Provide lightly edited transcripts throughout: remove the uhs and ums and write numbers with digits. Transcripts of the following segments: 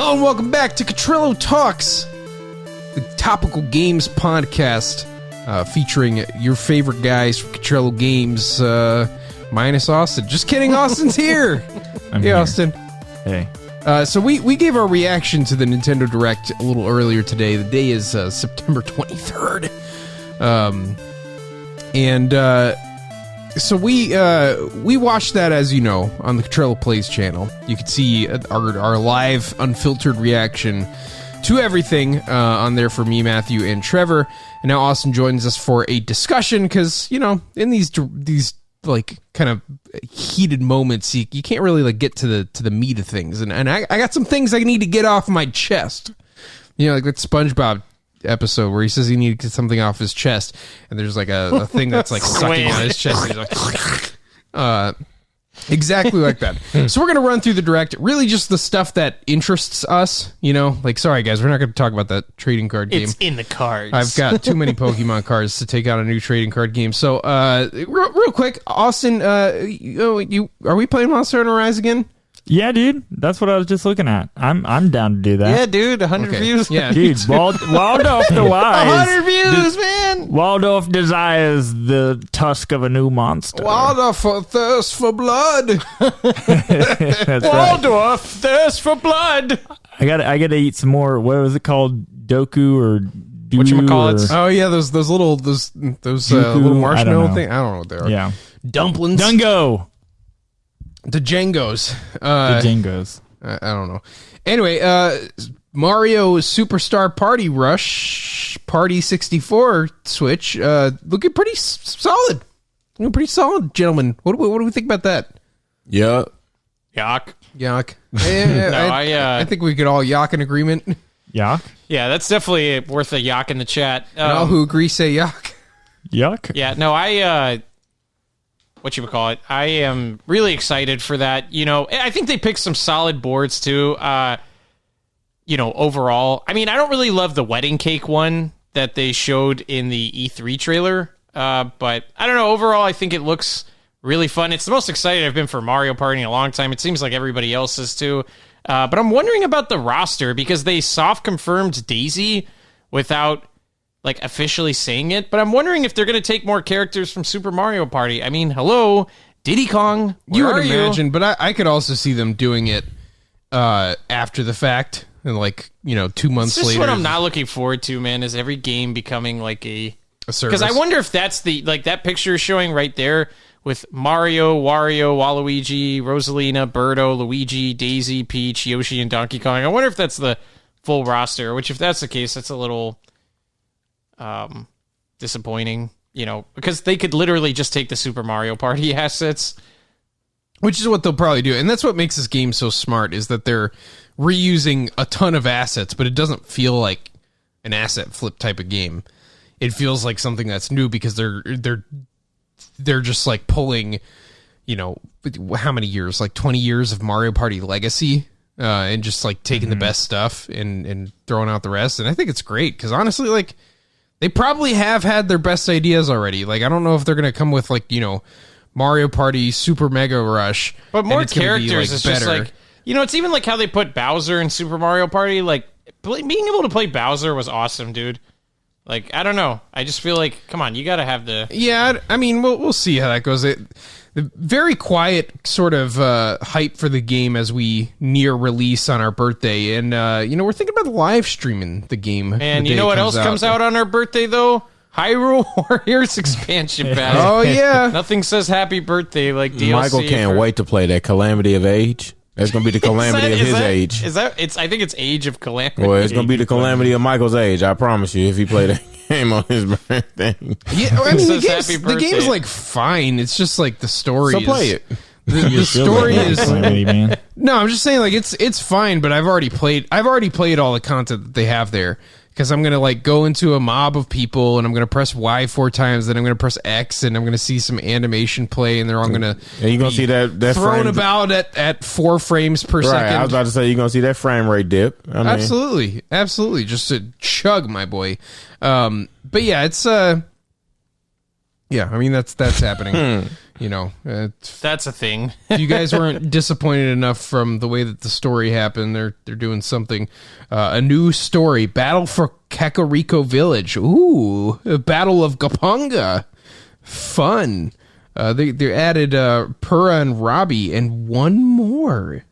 Hello and welcome back to Cottrello Talks, the topical games podcast featuring your favorite guys from Cottrello Games, minus Austin. Just kidding, Austin's here. I'm hey, here. Austin. Hey. So we gave our reaction to the Nintendo Direct a little earlier today. The day is September 23rd. So we watched that, as you know, on the Cottrello Plays channel. You can see our live, unfiltered reaction to everything on there for me, Matthew, and Trevor. And now Austin joins us for a discussion because, you know, in these like kind of heated moments, you can't really like get to the meat of things. And I got some things I need to get off my chest. You know, like that SpongeBob episode where he says he needs to get something off his chest, and there's like a thing that's like sucking on his chest. And he's like, exactly like that. So we're gonna run through the Direct, really just the stuff that interests us. You know, like, sorry guys, we're not gonna talk about that trading card game. It's in the cards. I've got too many Pokemon cards to take out a new trading card game. So real quick, Austin, are we playing Monster Hunter Rise again? Yeah, dude. That's what I was just looking at. I'm down to do that. Yeah, dude. 100 views. Yeah, Dude, Waldorf the Wise. 100 views, man. Waldorf desires the tusk of a new monster. Waldorf thirst for blood. That's right. Waldorf, thirst for blood. I gotta eat some more. What was it called? Doku or Whatchamacallits? Oh yeah, those little little marshmallow thing. I don't know what they are. Yeah. Dumplings. Dungo. The Jengos. The Jingos. I don't know. Anyway, Mario Superstar Party Rush Party 64 Switch. Looking pretty solid. Looking pretty solid, gentlemen. What do we think about that? Yeah. Yuck. Yuck. Yeah, I think we could all yuck in agreement. Yuck. Yeah, that's definitely worth a yuck in the chat. And all who agree say yuck. Yuck. Yeah, no, whatchamacallit, I am really excited for that. You know, I think they picked some solid boards too. You know, overall, I mean, I don't really love the wedding cake one that they showed in the E3 trailer. But I don't know. Overall, I think it looks really fun. It's the most excited I've been for Mario Party in a long time. It seems like everybody else is too. But I'm wondering about the roster because they soft confirmed Daisy without like officially saying it, but I'm wondering if they're going to take more characters from Super Mario Party. I mean, hello, Diddy Kong, You would imagine, but I could also see them doing it after the fact, and like, you know, 2 months later. This is what I'm not looking forward to, man, is every game becoming like a service. Because I wonder if that's the, like that picture showing right there with Mario, Wario, Waluigi, Rosalina, Birdo, Luigi, Daisy, Peach, Yoshi, and Donkey Kong. I wonder if that's the full roster, which if that's the case, that's a little disappointing, you know, because they could literally just take the Super Mario Party assets, which is what they'll probably do. And that's what makes this game so smart, is that they're reusing a ton of assets, but it doesn't feel like an asset flip type of game. It feels like something that's new because they're just like pulling, you know, how many years, like 20 years of Mario Party legacy, and just like taking the best stuff and throwing out the rest. And I think it's great because honestly, like, they probably have had their best ideas already. Like, I don't know if they're going to come with, like, you know, Mario Party Super Mega Rush. But more characters be, like, is better. just like, you know, it's even like how they put Bowser in Super Mario Party. Like, being able to play Bowser was awesome, dude. Like, I don't know. I just feel like, come on, you got to have the... Yeah, I mean, we'll see how that goes. The very quiet sort of hype for the game as we near release on our birthday. And, you know, we're thinking about live streaming the game. And you know what else comes out on our birthday, though? Hyrule Warriors expansion pack. Oh, yeah. Nothing says happy birthday like DLC. Michael can't wait to play that Calamity of Age. That's going to be the calamity of his age. I think it's Age of Calamity. Well, it's going to be the calamity of Michael's age, I promise you, if he played that game on his birthday. Yeah, I mean, Happy the game's like fine. It's just like the story So is... play it. The story is... Calamity, man. No, I'm just saying, like, it's fine, but I've already played all the content that they have there. Because I'm going to, like, go into a mob of people, and I'm going to press Y 4 times, then I'm going to press X, and I'm going to see some animation play, and they're all going to... And you're going to see that thrown frame about at 4 frames per right, second. I was about to say, you're going to see that frame rate dip. I mean, Absolutely. Just a chug, my boy. But yeah, it's... Yeah, I mean, that's happening. You know, That's a thing. if you guys weren't disappointed enough from the way that the story happened, they're doing something. A new story, Battle for Kakariko Village. Ooh, a Battle of Gapunga. Fun. They added Purah and Robbie and one more.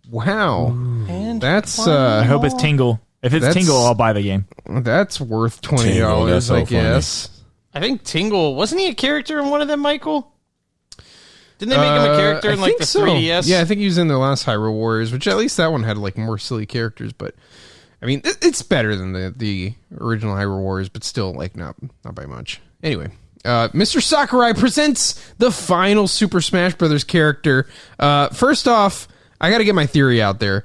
Wow. And That's I hope it's Tingle. If it's That's- Tingle, I'll buy the game. that's worth $20, Tingle, that's so I funny. guess. I think Tingle, wasn't he a character in one of them, Michael? Didn't they make him a character in I like think the so. 3DS? Yeah, I think he was in the last Hyrule Warriors, which at least that one had like more silly characters. But I mean, it's better than the original Hyrule Warriors, but still like not by much. Anyway, Mr. Sakurai presents the final Super Smash Brothers character. First off, I got to get my theory out there,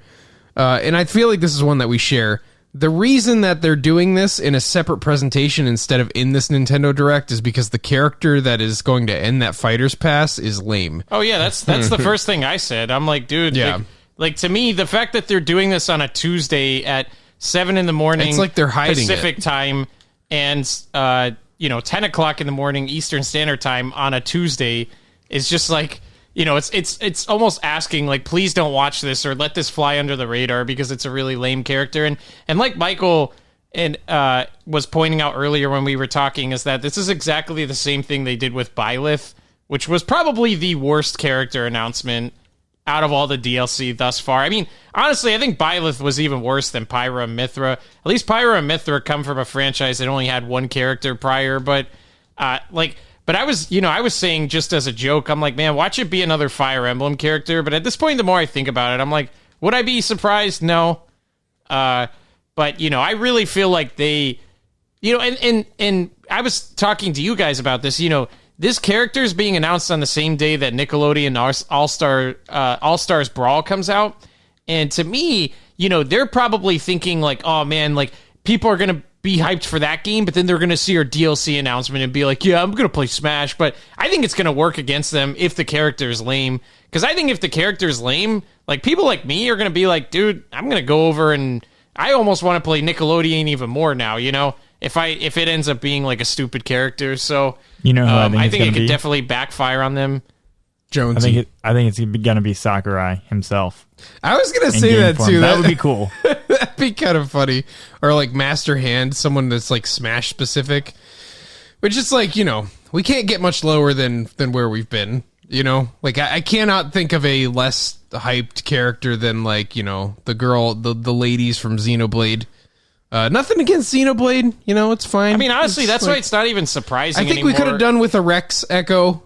and I feel like this is one that we share. The reason that they're doing this in a separate presentation instead of in this Nintendo Direct is because the character that is going to end that Fighter's Pass is lame. Oh yeah, that's the first thing I said. I'm like, dude, Yeah. like to me, the fact that they're doing this on a Tuesday at 7 a.m, It's like they're hiding Pacific time and 10 o'clock in the morning Eastern Standard Time on a Tuesday is just like, it's almost asking like, please don't watch this or let this fly under the radar because it's a really lame character. And like Michael was pointing out earlier when we were talking, is that this is exactly the same thing they did with Byleth, which was probably the worst character announcement out of all the DLC thus far. I mean, honestly, I think Byleth was even worse than Pyra and Mithra. At least Pyra and Mithra come from a franchise that only had one character prior, but But I was saying just as a joke, I'm like, man, watch it be another Fire Emblem character. But at this point, the more I think about it, I'm like, would I be surprised? No. But, I really feel like they, and I was talking to you guys about this, this character is being announced on the same day that Nickelodeon All-Stars Brawl comes out. And to me, they're probably thinking like, oh man, like people are going to be hyped for that game, but then they're going to see our DLC announcement and be like, yeah, I'm going to play Smash. But I think it's going to work against them if the character is lame. Because I think if the character is lame, like people like me are going to be like, dude, I'm going to go over and I almost want to play Nickelodeon even more now, if it ends up being like a stupid character. So, Who I think it could definitely backfire on them. Jonesy. I think it's going to be Sakurai himself. I was going to in say game that form. too. That would be cool. That'd be kind of funny. Or like Master Hand, someone that's like Smash specific. Which is like, we can't get much lower than where we've been. Like I cannot think of a less hyped character than like, the girl, the ladies from Xenoblade. Nothing against Xenoblade, it's fine. I mean, honestly, It's that's like, why it's not even surprising I think anymore. we could have done with a Rex Echo,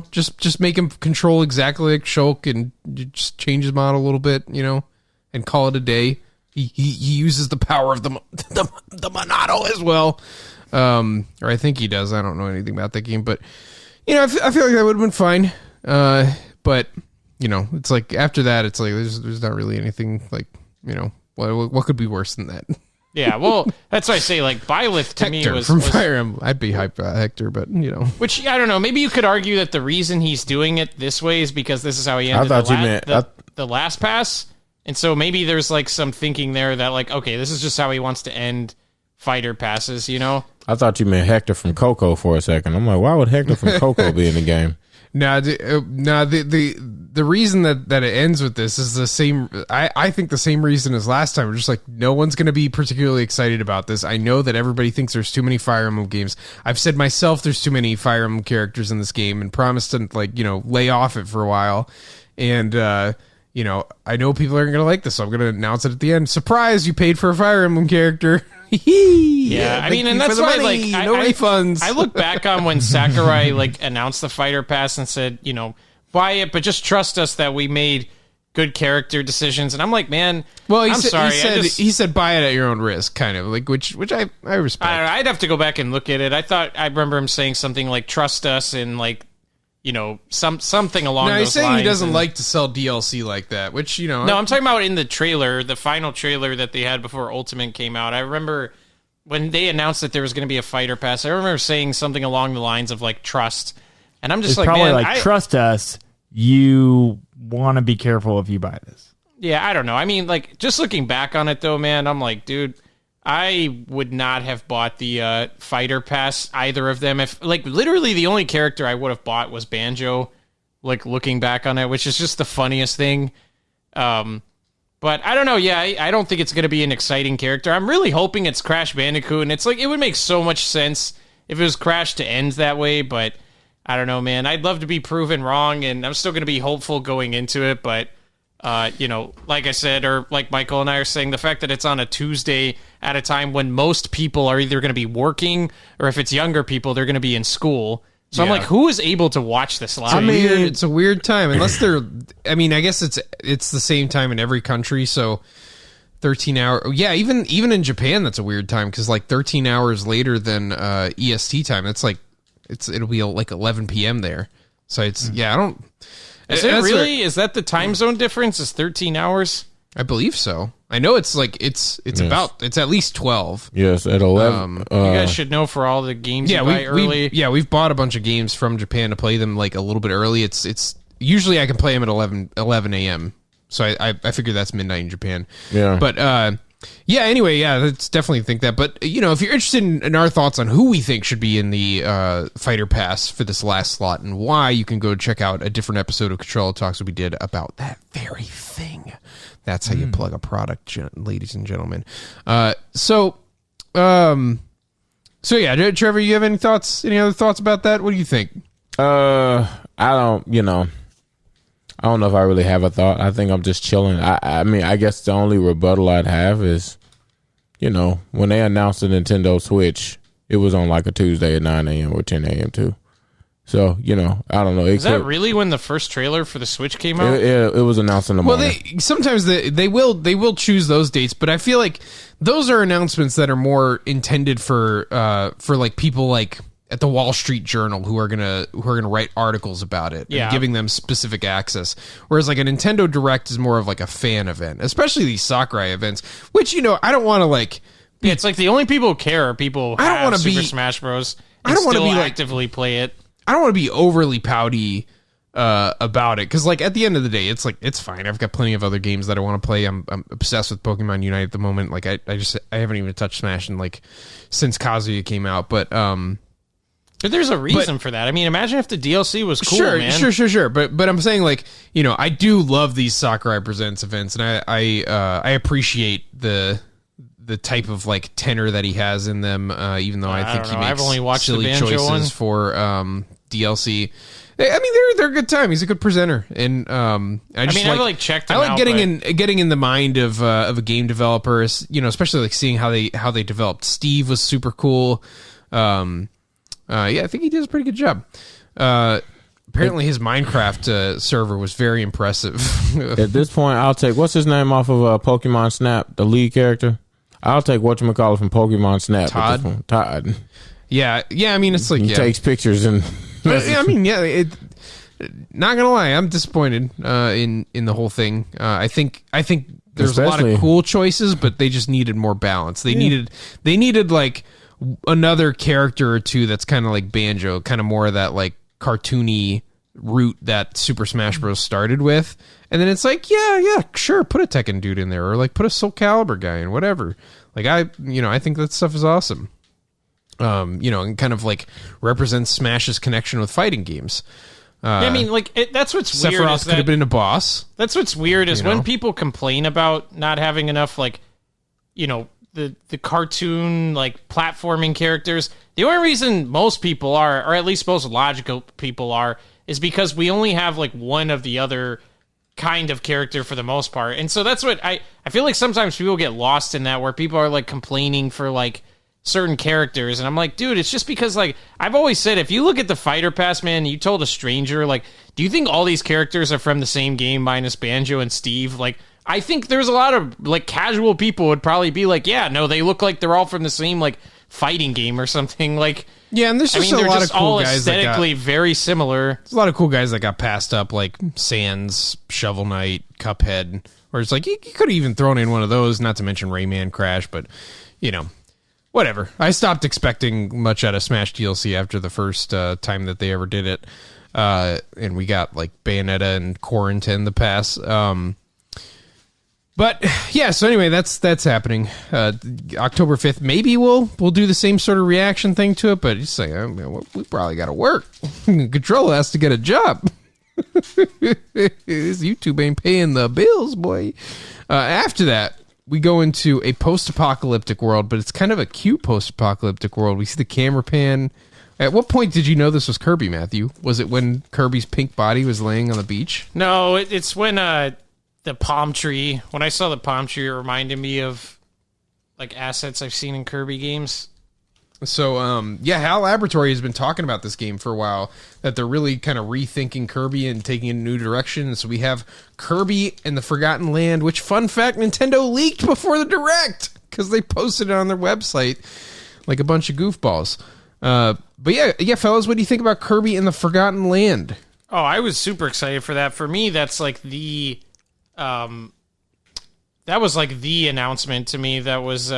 just make him control exactly like Shulk and just change his model a little bit, and call it a day. He uses the power of the Monado as well, or I think he does. I don't know anything about that game, but I feel like that would have been fine. But it's like after that, it's like there's not really anything like what could be worse than that. Yeah, well, that's why I say, like, Byleth to me Hector was from Fire Emblem. I'd be hyped about Hector, but which I don't know. Maybe you could argue that the reason he's doing it this way is because this is how he ended the last pass, and so maybe there's like some thinking there that like, okay, this is just how he wants to end fighter passes. I thought you meant Hector from Coco for a second. I'm like, why would Hector from Coco be in the game? The reason that it ends with this is the same. I think the same reason as last time. We're just like, no one's going to be particularly excited about this. I know that everybody thinks there's too many Fire Emblem games. I've said myself there's too many Fire Emblem characters in this game and promised to lay off it for a while. And I know people aren't going to like this, so I'm going to announce it at the end. Surprise! You paid for a Fire Emblem character. Yeah, I mean, and that's why, money. like, No refunds. I look back on when Sakurai announced the fighter pass and said, buy it, but just trust us that we made good character decisions. And I'm like, man, I'm sorry. He said buy it at your own risk, kind of like which I respect. I don't know, I'd have to go back and look at it. I remember him saying something like trust us and like. Something along those lines. He's saying he doesn't like to sell DLC like that, which, No, I'm talking about in the trailer, the final trailer that they had before Ultimate came out. I remember when they announced that there was going to be a fighter pass, I remember saying something along the lines of, like, trust. And I'm just It's like, probably man, trust us. You want to be careful if you buy this. Yeah, I don't know. I mean, like, just looking back on it, though, man, I'm like, dude, I would not have bought the fighter pass, either of them. If like literally the only character I would have bought was Banjo, like looking back on it, which is just the funniest thing. But I don't know. Yeah, I don't think it's going to be an exciting character. I'm really hoping it's Crash Bandicoot, and it's like it would make so much sense if it was Crash to end that way, but I don't know, man. I'd love to be proven wrong, and I'm still going to be hopeful going into it, but like I said, or like Michael and I are saying, the fact that it's on a Tuesday at a time when most people are either going to be working, or if it's younger people, they're going to be in school. So I'm like, who is able to watch this live? It's a weird time, unless they're. I mean, I guess it's the same time in every country. So 13 hour. Yeah, even in Japan, that's a weird time because like 13 hours later than EST time. That's like it'll be like 11 p.m. there. So it's I don't. Is it really? Is that the time zone difference? Is 13 hours? I believe so. I know it's like it's at least 12. Yes, at 11. You guys should know for all the games you buy early. We've bought a bunch of games from Japan to play them like a little bit early. It's usually I can play them at 11 a.m. So I figure that's midnight in Japan. Yeah. But anyway, let's definitely think that. But if you're interested in our thoughts on who we think should be in the Fighter Pass for this last slot and why, you can go check out a different episode of Cottrello Talks that we did about that very thing. That's how you plug a product, ladies and gentlemen. So yeah, Trevor, you have any thoughts? Any other thoughts about that? What do you think? I don't know if I really have a thought. I think I'm just chilling. I mean, I guess the only rebuttal I'd have is, when they announced the Nintendo Switch, it was on like a Tuesday at 9 a.m. or 10 a.m. too. So, I don't know. Is that really when the first trailer for the Switch came out? It was announced in the morning. Well, sometimes they will choose those dates, but I feel like those are announcements that are more intended for like people like at the Wall Street Journal who are gonna write articles about it and giving them specific access. Whereas like a Nintendo Direct is more of like a fan event, especially these Sakurai events, which I don't want to like. It's like the only people who care are people who have Super Smash Bros. And I don't want to actively play it. I don't want to be overly pouty about it because, like, at the end of the day, it's like it's fine. I've got plenty of other games that I want to play. I'm obsessed with Pokemon Unite at the moment. Like, I haven't even touched Smash in like since Kazuya came out. But there's a reason for that. I mean, imagine if the DLC was cool, man. Sure. But I'm saying, like, I do love these Sakurai Presents events, and I appreciate the type of like tenor that he has in them, even though I think he makes I've only watched silly the Banjo choices for DLC. I mean, they're a good time. He's a good presenter, and I like checked him I like out, getting in the mind of a game developer. Especially like seeing how they developed. Steve was super cool. I think he did a pretty good job. Apparently, his Minecraft server was very impressive. At this point, I'll take what's his name off of Pokemon Snap, the lead character. I'll take whatchamacallit from Pokemon Snap. Todd. Yeah. I mean, it's like he takes pictures and. I mean, not gonna lie, I'm disappointed in the whole thing. I think there's a lot of cool choices, but they just needed more balance. They needed like another character or two that's kind of like Banjo, kind of more of that like cartoony route that Super Smash Bros. Started with. And then it's like, yeah, sure, put a Tekken dude in there, or like put a Soul Calibur guy in, whatever. Like I think that stuff is awesome. And kind of like represents Smash's connection with fighting games. I mean, like that's what's weird. Sephiroth could have been a boss. That's what's weird is when people complain about not having enough, like, the cartoon like platforming characters. The only reason most people are, or at least most logical people are, is because we only have like one of the other kind of character for the most part. And so that's what I feel like sometimes people get lost in that, where people are like complaining for like certain characters, and I'm like, dude, it's just because like I've always said, if you look at the Fighter Pass, man, you told a stranger, like, do you think all these characters are from the same game minus Banjo and Steve? Like, I think there's a lot of like casual people would probably be like, yeah, no, they look like they're all from the same like fighting game or something. Like, yeah, and there's just a lot of cool guys aesthetically very similar. There's a lot of cool guys that got passed up, like Sans, Shovel Knight, Cuphead, where it's like you could have even thrown in one of those, not to mention Rayman, Crash, but whatever. I stopped expecting much out of Smash DLC after the first time that they ever did it, and we got like Bayonetta and Quarantine the pass. But yeah, so anyway, that's happening. October 5th. Maybe we'll do the same sort of reaction thing to it, but just like, we probably got to work. Cottrello has to get a job. This YouTube ain't paying the bills, boy. After that, we go into a post-apocalyptic world, but it's kind of a cute post-apocalyptic world. We see the camera pan. At what point did you know this was Kirby, Matthew? Was it when Kirby's pink body was laying on the beach? No, it's when the palm tree. When I saw the palm tree, it reminded me of like assets I've seen in Kirby games. So, HAL Laboratory has been talking about this game for a while, that they're really kind of rethinking Kirby and taking it in a new direction. So we have Kirby and the Forgotten Land, which, fun fact, Nintendo leaked before the Direct because they posted it on their website like a bunch of goofballs. But yeah, fellas, what do you think about Kirby and the Forgotten Land? Oh, I was super excited for that. For me, that's like the, that was like the announcement to me that was,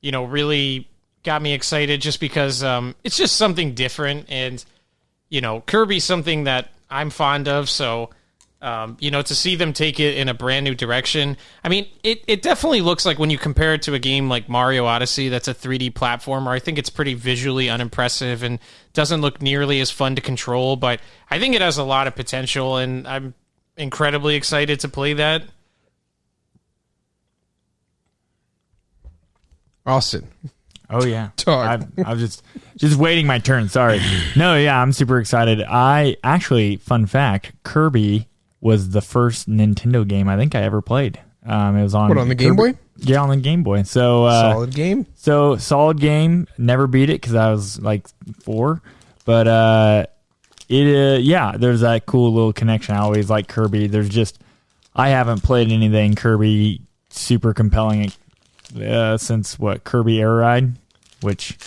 really got me excited just because it's just something different, and Kirby's something that I'm fond of, so to see them take it in a brand new direction. I mean, it definitely looks like, when you compare it to a game like Mario Odyssey that's a 3D platformer, I think it's pretty visually unimpressive and doesn't look nearly as fun to control, but I think it has a lot of potential, and I'm incredibly excited to play that. Austin. Oh yeah, Talk. I was just waiting my turn. Sorry. No, yeah, I'm super excited. I actually, fun fact, Kirby was the first Nintendo game I think I ever played. It was on the Game Boy? Yeah, on the Game Boy. So solid game. So solid game. Never beat it because I was like 4. But there's that cool little connection. I always like Kirby. I haven't played anything Kirby super compelling since Kirby Air Ride, which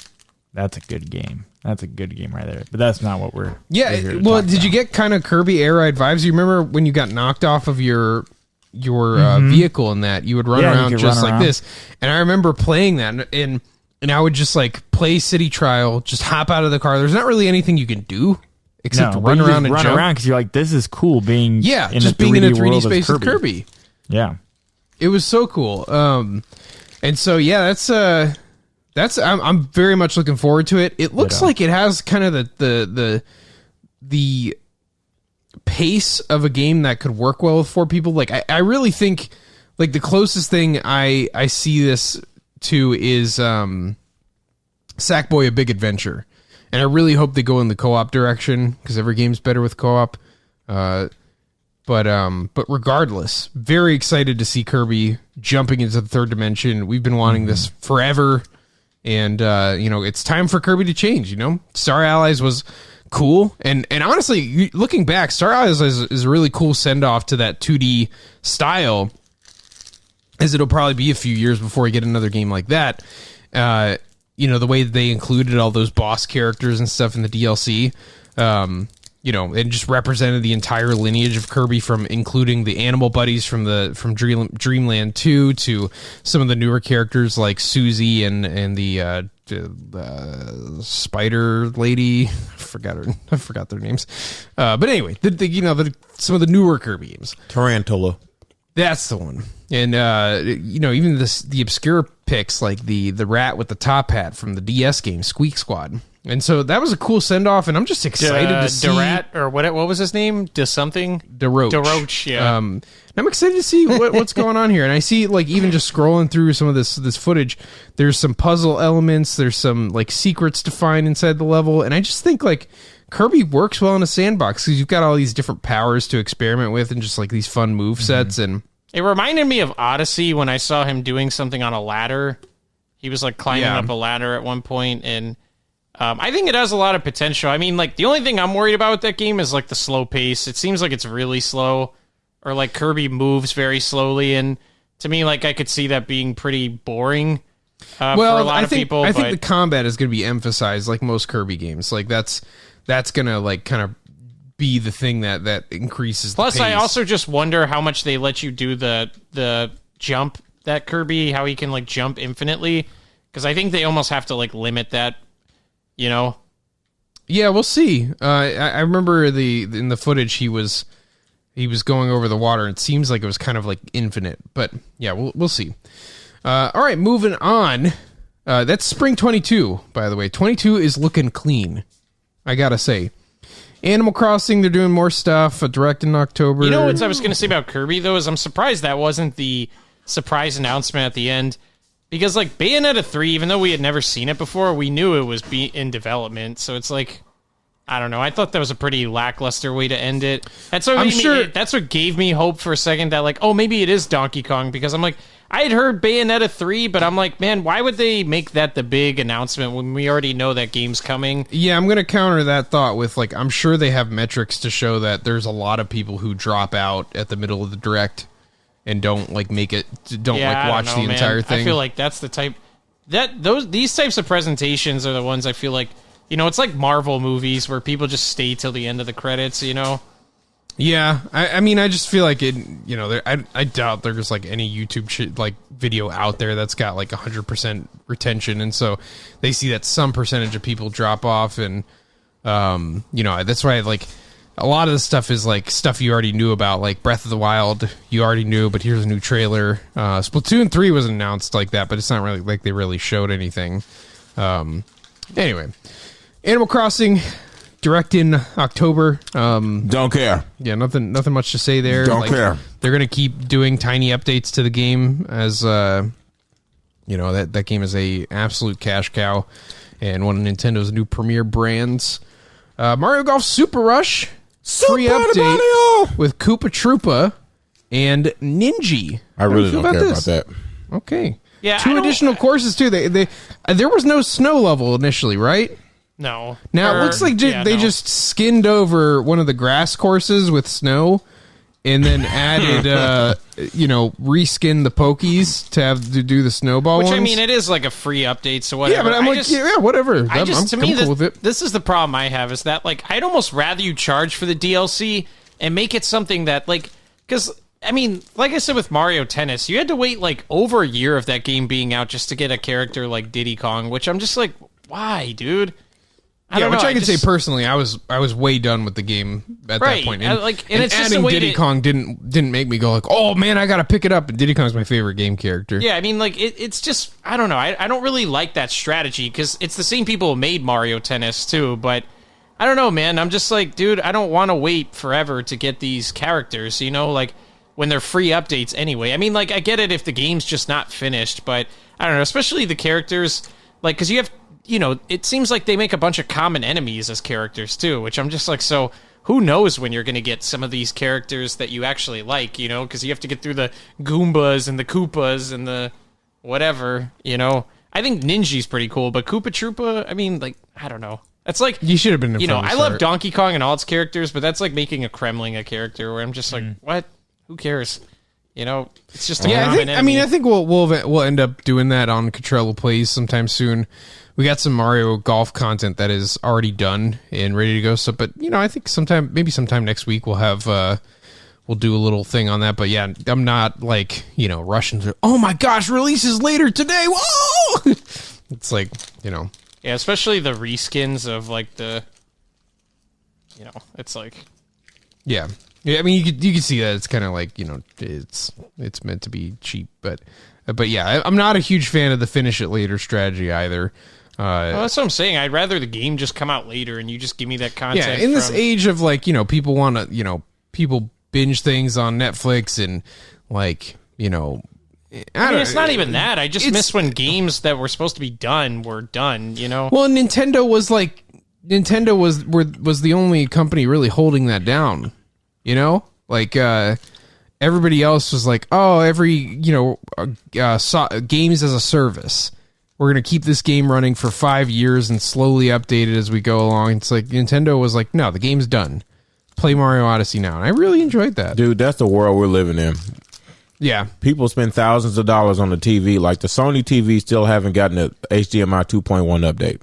that's a good game. That's a good game right there. But that's not what we're did you get kind of Kirby Air Ride vibes? You remember when you got knocked off of your vehicle in that, you would run around just like this. And I remember playing that, and I would just like play City Trial, just hop out of the car. There's not really anything you can do except run around and jump because you're like, this is cool being in a 3D space with Kirby. Yeah, it was so cool. And so that's I'm very much looking forward to it. It looks like it has kind of the pace of a game that could work well with 4 people. Like I really think like the closest thing I see this to is Sackboy: A Big Adventure, and I really hope they go in the co-op direction because every game's better with co-op. But regardless, very excited to see Kirby jumping into the third dimension. We've been wanting this forever, and it's time for Kirby to change. Star Allies was cool, and honestly, looking back, Star Allies is a really cool send off to that 2D style, as it'll probably be a few years before we get another game like that. The way that they included all those boss characters and stuff in the DLC. And just represented the entire lineage of Kirby, from including the animal buddies from Dreamland 2 to some of the newer characters like Susie and the spider lady. I forgot their names. But anyway, some of the newer Kirby games. Tarantula. That's the one. And even the obscure picks like the rat with the top hat from the DS game Squeak Squad. And so that was a cool send-off, and I'm just excited to see... DeRat, or what was his name? DeRoach, yeah. And I'm excited to see what's going on here. And I see, like, even just scrolling through some of this footage, there's some puzzle elements, there's some, like, secrets to find inside the level, and I just think, like, Kirby works well in a sandbox, because you've got all these different powers to experiment with, and just, like, these fun move sets, and... It reminded me of Odyssey when I saw him doing something on a ladder. He was, like, climbing up a ladder at one point, and... I think it has a lot of potential. I mean, like, the only thing I'm worried about with that game is, like, the slow pace. It seems like it's really slow, or, like, Kirby moves very slowly, and to me, like, I could see that being pretty boring for a lot of people. I think the combat is going to be emphasized, like most Kirby games. Like, that's going to, like, kind of be the thing that increases Plus, the pace. I also just wonder how much they let you do the jump, that Kirby, how he can, like, jump infinitely, because I think they almost have to, like, limit that. Yeah, we'll see. I remember in the footage he was he was going over the water. It seems like it was kind of like infinite, but yeah, we'll see. All right, moving on. That's Spring 22, by the way. 22 is looking clean, I gotta say. Animal Crossing, they're doing more stuff. A direct in October. You know what I was going to say about Kirby, though, is I'm surprised that wasn't the surprise announcement at the end. Because, like, Bayonetta 3, even though we had never seen it before, we knew it was in development. So it's like, I don't know. I thought that was a pretty lackluster way to end it. That's what that's what gave me hope for a second that, like, oh, maybe it is Donkey Kong. Because I'm like, I had heard Bayonetta 3, but I'm like, man, why would they make that the big announcement when we already know that game's coming? Yeah, I'm going to counter that thought with, like, I'm sure they have metrics to show that there's a lot of people who drop out at the middle of the direct and don't, like, watch the entire thing. I feel like that's the type... These types of presentations are the ones I feel like, you know, it's like Marvel movies where people just stay till the end of the credits, you know? Yeah, I mean, I just feel like it. You know, I doubt there's like any YouTube video out there that's got like 100% retention, and so they see that some percentage of people drop off, and you know, that's why like a lot of the stuff is like stuff you already knew about, like Breath of the Wild, you already knew, but here's a new trailer. Splatoon 3 was announced like that, but it's not really like they really showed anything. Anyway, Animal Crossing. Direct in October. Don't care. Yeah, nothing much to say there. Don't care. They're gonna keep doing tiny updates to the game as you know, that game is a absolute cash cow and one of Nintendo's new premier brands. Mario Golf Super Rush free update Mario! with Koopa Troopa and Ninja. I really don't care about that. Okay. Yeah, two additional courses too. They there was no snow level initially, right? No. Now, it looks like they just skinned over one of the grass courses with snow and then added, reskinned the pokies to do the snowball Which, ones. I mean, it is like a free update, so whatever. Yeah, but I'm whatever. I'm cool with it. This is the problem I have, is that, like, I'd almost rather you charge for the DLC and make it something that, like, because... I mean, like I said with Mario Tennis, you had to wait, like, over a year of that game being out just to get a character like Diddy Kong, which I'm just like, why, dude? I can say personally, I was way done with the game at that point. And, and it's adding Diddy Kong didn't make me go like, oh man, I gotta pick it up. And Diddy Kong's my favorite game character. Yeah, I mean, like it's just, I don't know. I don't really like that strategy because it's the same people who made Mario Tennis too. But I don't know, man. I'm just like, dude, I don't want to wait forever to get these characters. You know, like when they're free updates anyway. I mean, like I get it if the game's just not finished, but I don't know. Especially the characters, like because you have. You know, it seems like they make a bunch of common enemies as characters, too, which I'm just like, so who knows when you're going to get some of these characters that you actually like, you know, because you have to get through the Goombas and the Koopas and the whatever, you know. I think Ninja's pretty cool, but Koopa Troopa, I mean, like, I don't know. That's like... You should have been You know, I love Donkey Kong and all its characters, but that's like making a Kremling a character where I'm just like, what? Who cares? You know, it's just a common enemy. I think we'll end up doing that on Cottrello Plays sometime soon. We got some Mario Golf content that is already done and ready to go. So, but you know, I think sometime next week we'll have we'll do a little thing on that. But yeah, I'm not like, you know, rushing to. Oh my gosh, releases later today! Whoa! It's like, you know, yeah, especially the reskins of like the, you know, it's like, yeah. I mean, you can see that it's kind of like, you know, it's meant to be cheap, but yeah, I'm not a huge fan of the finish it later strategy either. Well, that's what I'm saying. I'd rather the game just come out later and you just give me that content. Yeah, in this age of like, you know, people want to, you know, people binge things on Netflix and like, you know, I mean, it's not even that. I just miss when games that were supposed to be done were done, you know? Well, Nintendo was the only company really holding that down, you know? Like, everybody else was like, oh, games as a service. We're going to keep this game running for 5 years and slowly update it as we go along. It's like Nintendo was like, no, the game's done. Play Mario Odyssey now. And I really enjoyed that. Dude, that's the world we're living in. Yeah. People spend thousands of dollars on the TV. Like the Sony TV still haven't gotten an HDMI 2.1 update.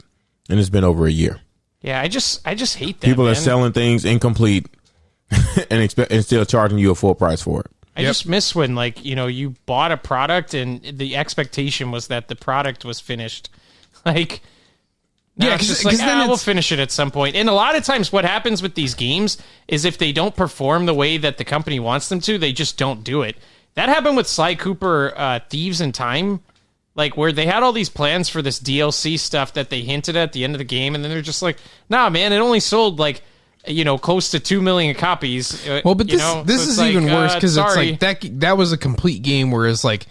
And it's been over a year. Yeah, I just hate that. People are selling things incomplete and still charging you a full price for it. I just miss when, like, you know, you bought a product and the expectation was that the product was finished. Like, Now it's just like, we'll finish it at some point. And a lot of times what happens with these games is if they don't perform the way that the company wants them to, they just don't do it. That happened with Sly Cooper Thieves in Time, like where they had all these plans for this DLC stuff that they hinted at the end of the game, and then they're just like, nah, man, it only sold like, close to 2 million copies. Well, but this is even worse because it's like that was a complete game, whereas like,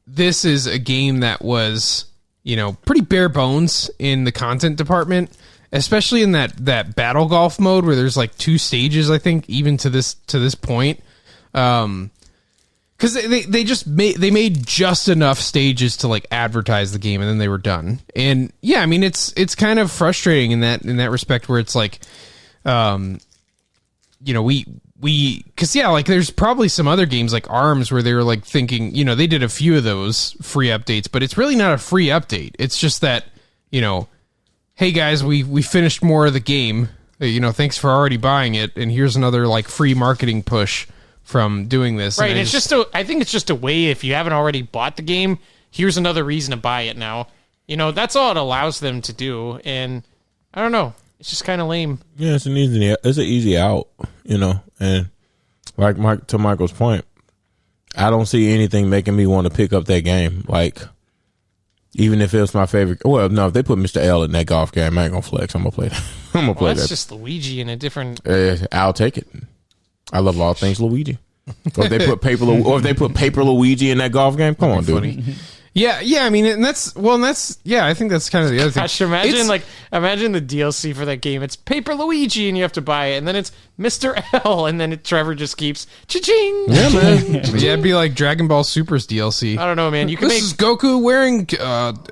this is a game that was, pretty bare bones in the content department, especially in that battle golf mode where there's like 2 stages, I think, even to this point. Because they made just enough stages to like advertise the game, and then they were done. And yeah, I mean it's kind of frustrating in that respect where it's like, because like there's probably some other games like ARMS where they were like thinking, they did a few of those free updates, but it's really not a free update. It's just that, hey guys, we finished more of the game. Thanks for already buying it, and here's another like free marketing push from doing this. Right, and I think it's just a way, if you haven't already bought the game, here's another reason to buy it now. That's all it allows them to do, and I don't know. It's just kind of lame. Yeah, it's an easy out, and like to Michael's point, I don't see anything making me want to pick up that game. Like, even if it was my favorite. Well, no, if they put Mr. L in that golf game, I ain't gonna flex. I'm gonna play that. Play that. That's just Luigi in a different. I'll take it. I love all things Luigi. Or if they put Paper Luigi in that golf game, come on, dude. Yeah. I mean, I think that's kind of the other thing. Gosh, imagine the DLC for that game. It's Paper Luigi, and you have to buy it, and then it's Mr. L, and then Trevor just keeps cha-ching. Yeah, man. Yeah, it'd be like Dragon Ball Super's DLC. I don't know, man. This is Goku wearing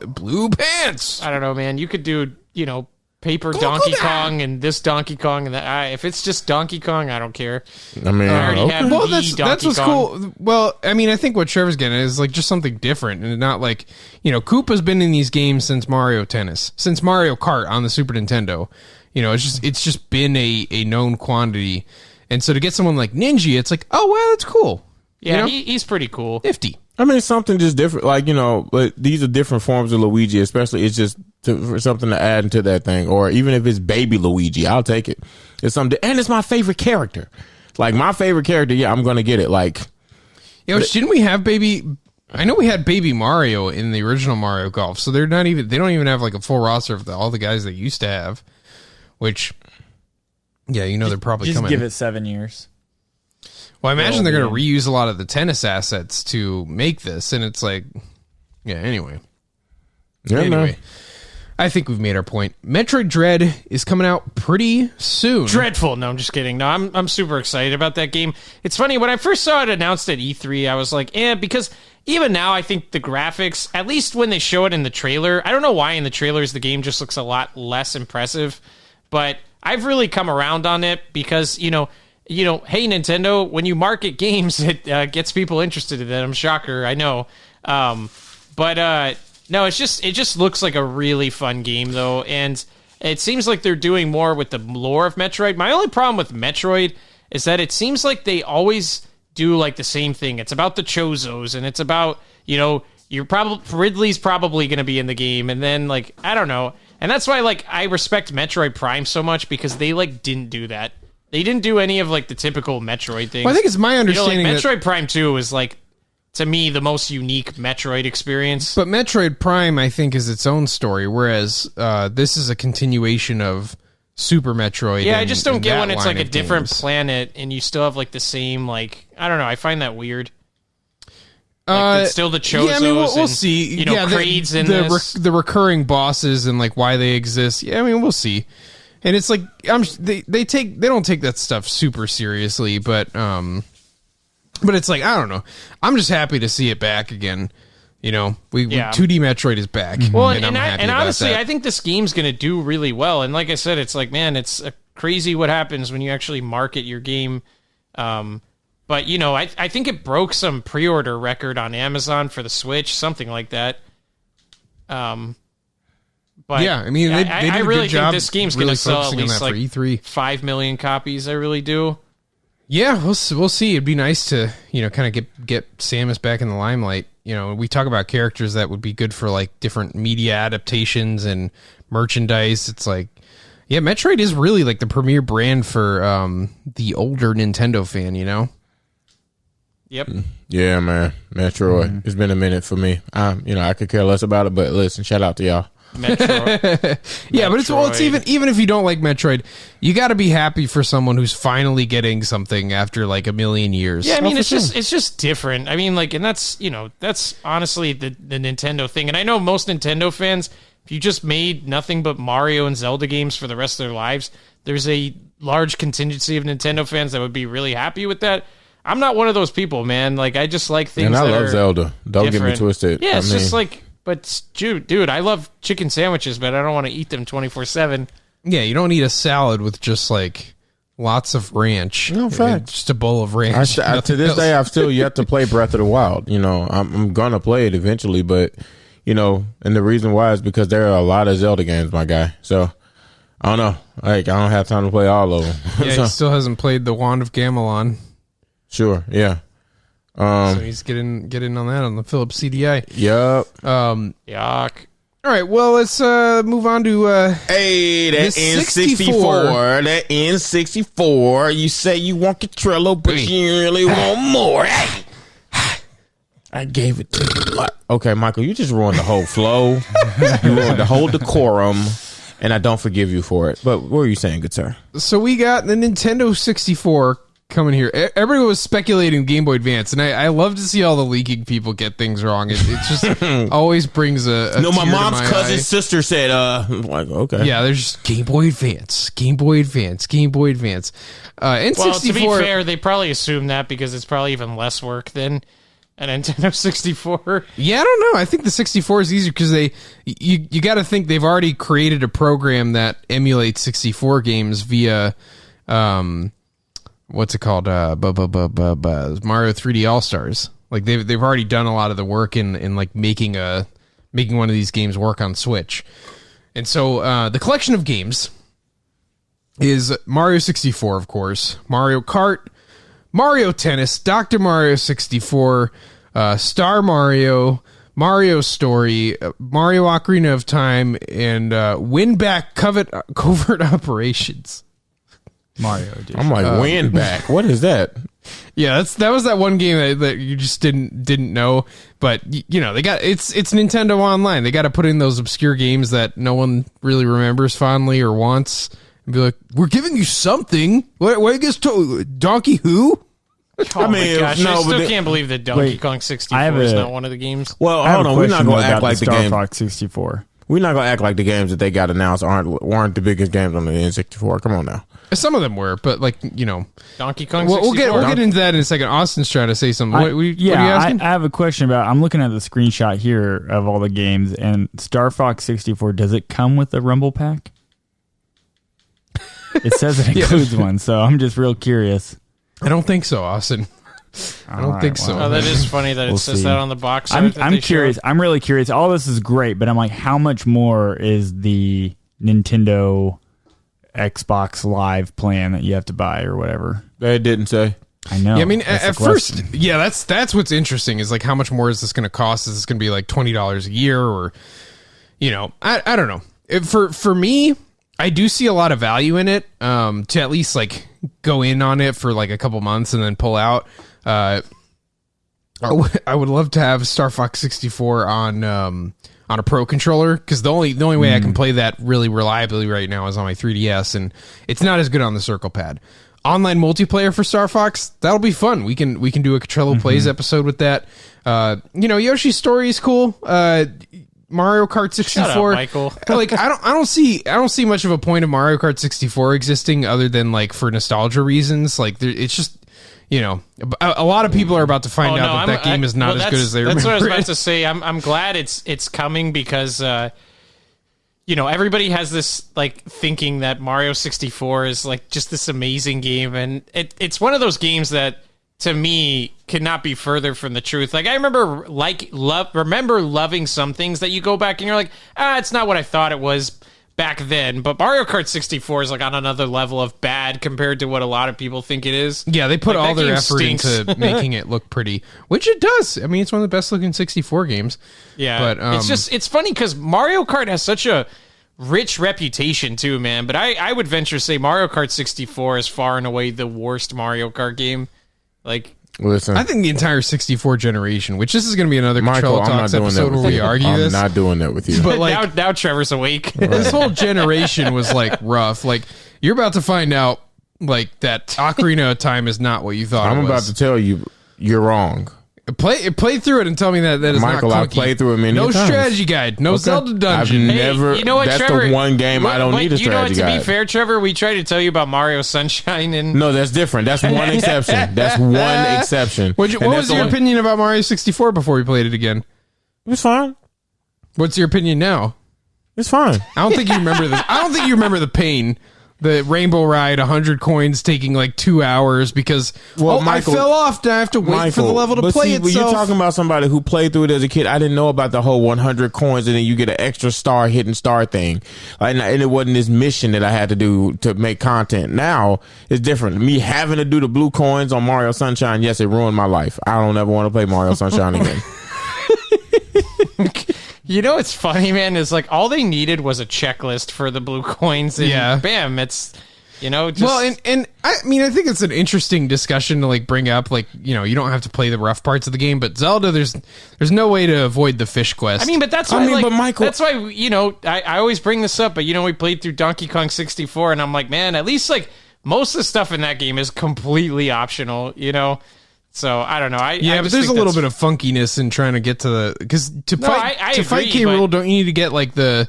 blue pants. I don't know, man. You could do, Paper Donkey Kong and this Donkey Kong and that. If it's just Donkey Kong, I don't care. I mean, I already have that's what's cool. Well, I mean, I think what Trevor's getting is like just something different, and not like Koopa's been in these games since Mario Tennis, since Mario Kart on the Super Nintendo. It's just been a known quantity, and so to get someone like Ninja, it's like, oh wow, that's cool. Yeah, he's pretty cool. Nifty. I mean, something just different. Like, but these are different forms of Luigi, especially it's just for something to add into that thing. Or even if it's baby Luigi, I'll take it. It's something, and it's my favorite character. Like, my favorite character, yeah, I'm going to get it. Like, didn't we have baby? I know we had baby Mario in the original Mario Golf, so they don't even have like a full roster of all the guys they used to have, which, yeah, they're probably coming. Just give it 7 years. Well, I imagine they're going to reuse a lot of the tennis assets to make this, and it's like, yeah, anyway. Yeah, anyway, I think we've made our point. Metroid Dread is coming out pretty soon. Dreadful. No, I'm just kidding. No, I'm super excited about that game. It's funny, when I first saw it announced at E3, I was like, because even now I think the graphics, at least when they show it in the trailer, I don't know why in the trailers the game just looks a lot less impressive, but I've really come around on it because, hey, Nintendo, when you market games, it gets people interested in them. Shocker, I know. No, it just looks like a really fun game, though, and it seems like they're doing more with the lore of Metroid. My only problem with Metroid is that it seems like they always do like the same thing. It's about the Chozos, and it's about, Ridley's probably going to be in the game, and then, like, I don't know. And that's why, like, I respect Metroid Prime so much, because they, like, didn't do that. They didn't do any of, like, the typical Metroid things. Well, I think it's my understanding Metroid Prime 2 is, like, to me, the most unique Metroid experience. But Metroid Prime, I think, is its own story, whereas this is a continuation of Super Metroid. Yeah, I just don't get when it's, like, a different planet, and you still have, like, the same, like, I don't know, I find that weird. Like, it's still the Chozos. Yeah, I mean, we'll see. Kraid's in this. The recurring bosses and, like, why they exist. Yeah, I mean, we'll see. And it's like they don't take that stuff super seriously, but it's like, I don't know. I'm just happy to see it back again. 2D Metroid is back. Well, and honestly, I think this game's gonna do really well. And like I said, it's like, man, it's crazy what happens when you actually market your game. But I think it broke some pre-order record on Amazon for the Switch, something like that. But yeah, I mean, they did I a really good job think this game's going to sell at least like E3. 5 million copies. I really do. Yeah, we'll see. It'd be nice to kind of get Samus back in the limelight. we talk about characters that would be good for like different media adaptations and merchandise. It's like, yeah, Metroid is really like the premier brand for the older Nintendo fan, Yep. Yeah, man. Metroid. It's been a minute for me. I could care less about it, but listen, shout out to y'all. Metroid. Yeah, but it's even if you don't like Metroid, you got to be happy for someone who's finally getting something after like a million years. Yeah, I mean, it's just different. I mean, like, and that's honestly the Nintendo thing. And I know most Nintendo fans, if you just made nothing but Mario and Zelda games for the rest of their lives, there's a large contingency of Nintendo fans that would be really happy with that. I'm not one of those people, man. Like, I just like things. And I that love are Zelda. Don't get me different. twisted. Yeah, it's just like, but dude, I love chicken sandwiches, but I don't want to eat them 24/7. Yeah, you don't need a salad with just like lots of ranch. No, facts. Just a bowl of ranch. To this day, I've still yet to play Breath of the Wild. I'm gonna play it eventually, but and the reason why is because there are a lot of Zelda games, my guy. So I don't know. Like, I don't have time to play all of them. Yeah, he still hasn't played the Wand of Gamelon. Sure, yeah. So he's getting on that on the Philips CDI. Yep. Yuck. All right, well, let's move on to hey, that N64. That N64. You say you want Cottrello, but you really want more. Hey. I gave it to you. Okay, Michael, you just ruined the whole flow. You ruined the whole decorum, and I don't forgive you for it. But what were you saying, good sir? So we got the Nintendo 64 coming here. Everybody was speculating Game Boy Advance, and I love to see all the leaking people get things wrong. It just always brings a no, my tear mom's to my cousin's eye. sister said, like, okay. Yeah, there's just Game Boy Advance, Game Boy Advance, Game Boy Advance. N64. Well, to be fair, they probably assume that because it's probably even less work than a Nintendo 64. Yeah, I don't know. I think the 64 is easier because you got to think they've already created a program that emulates 64 games via what's it called? Mario 3D All Stars. Like they've already done a lot of the work in like making one of these games work on Switch. And so the collection of games is Mario 64, of course, Mario Kart, Mario Tennis, Dr. Mario 64, Star Mario, Mario Story, Mario Ocarina of Time, and Win Back Covert Operations. Mario edition. I'm like, win back. What is that? Yeah, that was that one game that you just didn't know, but they got it's Nintendo Online. They got to put in those obscure games that no one really remembers fondly or wants, and be like, "We're giving you something." What I guess Donkey Who? Oh my gosh, I still can't believe that Donkey Kong 64 is not one of the games. Well, hold on, we're not going to act like the Star game. Fox 64. We're not going to act like the games that they got announced weren't the biggest games on the N64. Come on now. Some of them were, but Donkey Kong 64. We'll get into that in a second. Austin's trying to say something. What are you asking? I have a question about. I'm looking at the screenshot here of all the games, and Star Fox 64. Does it come with a Rumble Pack? It says it includes one, so I'm just real curious. I don't think so, Austin. I don't think so. Oh, that is funny that it says that on the box. I'm curious. I'm really curious. All this is great, but I'm like, how much more is the Nintendo Xbox Live plan that you have to buy or whatever? They didn't say. I know. Yeah, I mean, at first, that's what's interesting is like, how much more is this going to cost? Is this going to be like $20 a year, or I don't know. For me, I do see a lot of value in it. To at least like go in on it for like a couple months and then pull out. I would love to have Star Fox 64 on a Pro controller, because the only way I can play that really reliably right now is on my 3DS, and it's not as good on the Circle Pad. Online multiplayer for Star Fox, that'll be fun. We can do a Cottrello Plays episode with that. Yoshi's Story is cool. Mario Kart 64. Shut up, Michael. Like I don't see much of a point of Mario Kart 64 existing other than like for nostalgia reasons. Like it's just. A lot of people are about to find out that game is not as good as they remember. That's what I was about it. to say. I'm glad it's coming because everybody has this like thinking that Mario 64 is like just this amazing game, and it's one of those games that to me cannot be further from the truth. Like I remember remember loving some things that you go back and you're like, it's not what I thought it was. back then, but Mario Kart 64 is like on another level of bad compared to what a lot of people think it is. Yeah, they put Like, all that their game effort stinks. into making it look pretty, which it does. I mean, it's one of the best looking 64 games. Yeah, but it's funny because Mario Kart has such a rich reputation too, man. But I would venture to say Mario Kart 64 is far and away the worst Mario Kart game. Like, Listen, I think the entire 64 generation, which this is going to be another Michael, Cottrello I'm not Talks doing that episode with where we you. argue I'm this. not doing that with you. But like now Trevor's awake. this whole generation was like rough. Like you're about to find out like that Ocarina of Time is not what you thought. I'm it about was. to tell you, you're wrong. Play through it and tell me that is Michael, not I've clunky. played through it many No times. strategy guide. No Zelda dungeon. I've never. you know what, that's Trevor? the one game I don't need a You know what? strategy To guide. be fair, Trevor, we tried to tell you about Mario Sunshine, and No, that's different. That's one exception. That's one exception. What And was that's the your one- opinion about Mario 64 before we played it again? It was fine. What's your opinion now? It's fine. I don't think you remember the. I don't think you remember the pain. The Rainbow Ride, 100 coins taking like 2 hours because Michael- I fell off. Now I have to wait for the level to but play see, itself. When you're talking about somebody who played through it as a kid, I didn't know about the whole 100 coins and then you get an extra star hidden star thing. And it wasn't this mission that I had to do to make content. Now it's different. Me having to do the blue coins on Mario Sunshine, yes, it ruined my life. I don't ever want to play Mario Sunshine again. you know what's funny, man, is like all they needed was a checklist for the blue coins, and Yeah. bam, it's just Well, and I mean, I think it's an interesting discussion to like bring up. Like, you know, you don't have to play the rough parts of the game, but Zelda, there's no way to avoid the fish quest. I mean, but that's I why, mean, like, but Michael- that's why, I always bring this up, but, we played through Donkey Kong 64, and I'm like, man, at least, like, most of the stuff in that game is completely optional, So, I don't know. I but just there's a think little that's- bit of funkiness in trying to get to the because to fight I to fight agree, K. but- Rool, don't you need to get like the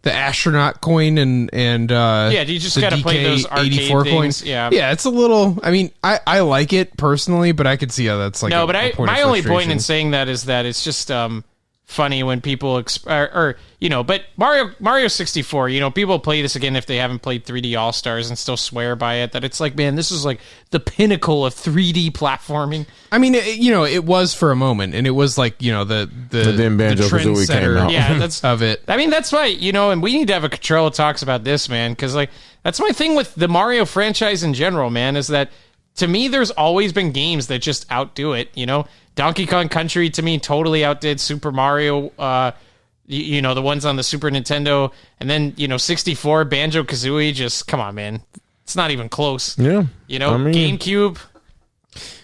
astronaut coin and Yeah, you just the gotta play those arcade 84 things, coin? yeah. It's a little. I mean, I like it personally, but I could see how that's like No, a but point of my only point frustration. in saying that is that it's just funny when people but Mario 64, people play this again if they haven't played 3D All Stars and still swear by it, that it's like, man, this is like the pinnacle of 3D platforming. I mean, it was for a moment, and it was like the then Banjo-Kazooie came trendsetter out. Yeah, that's of it. I mean, that's why, and we need to have a Cottrello Talks about this, man, because, like, that's my thing with the Mario franchise in general, man, is that, to me, there's always been games that just outdo it, Donkey Kong Country, to me, totally outdid Super Mario, the ones on the Super Nintendo, and then, 64, Banjo-Kazooie, just, come on, man. It's not even close. Yeah. I mean- GameCube,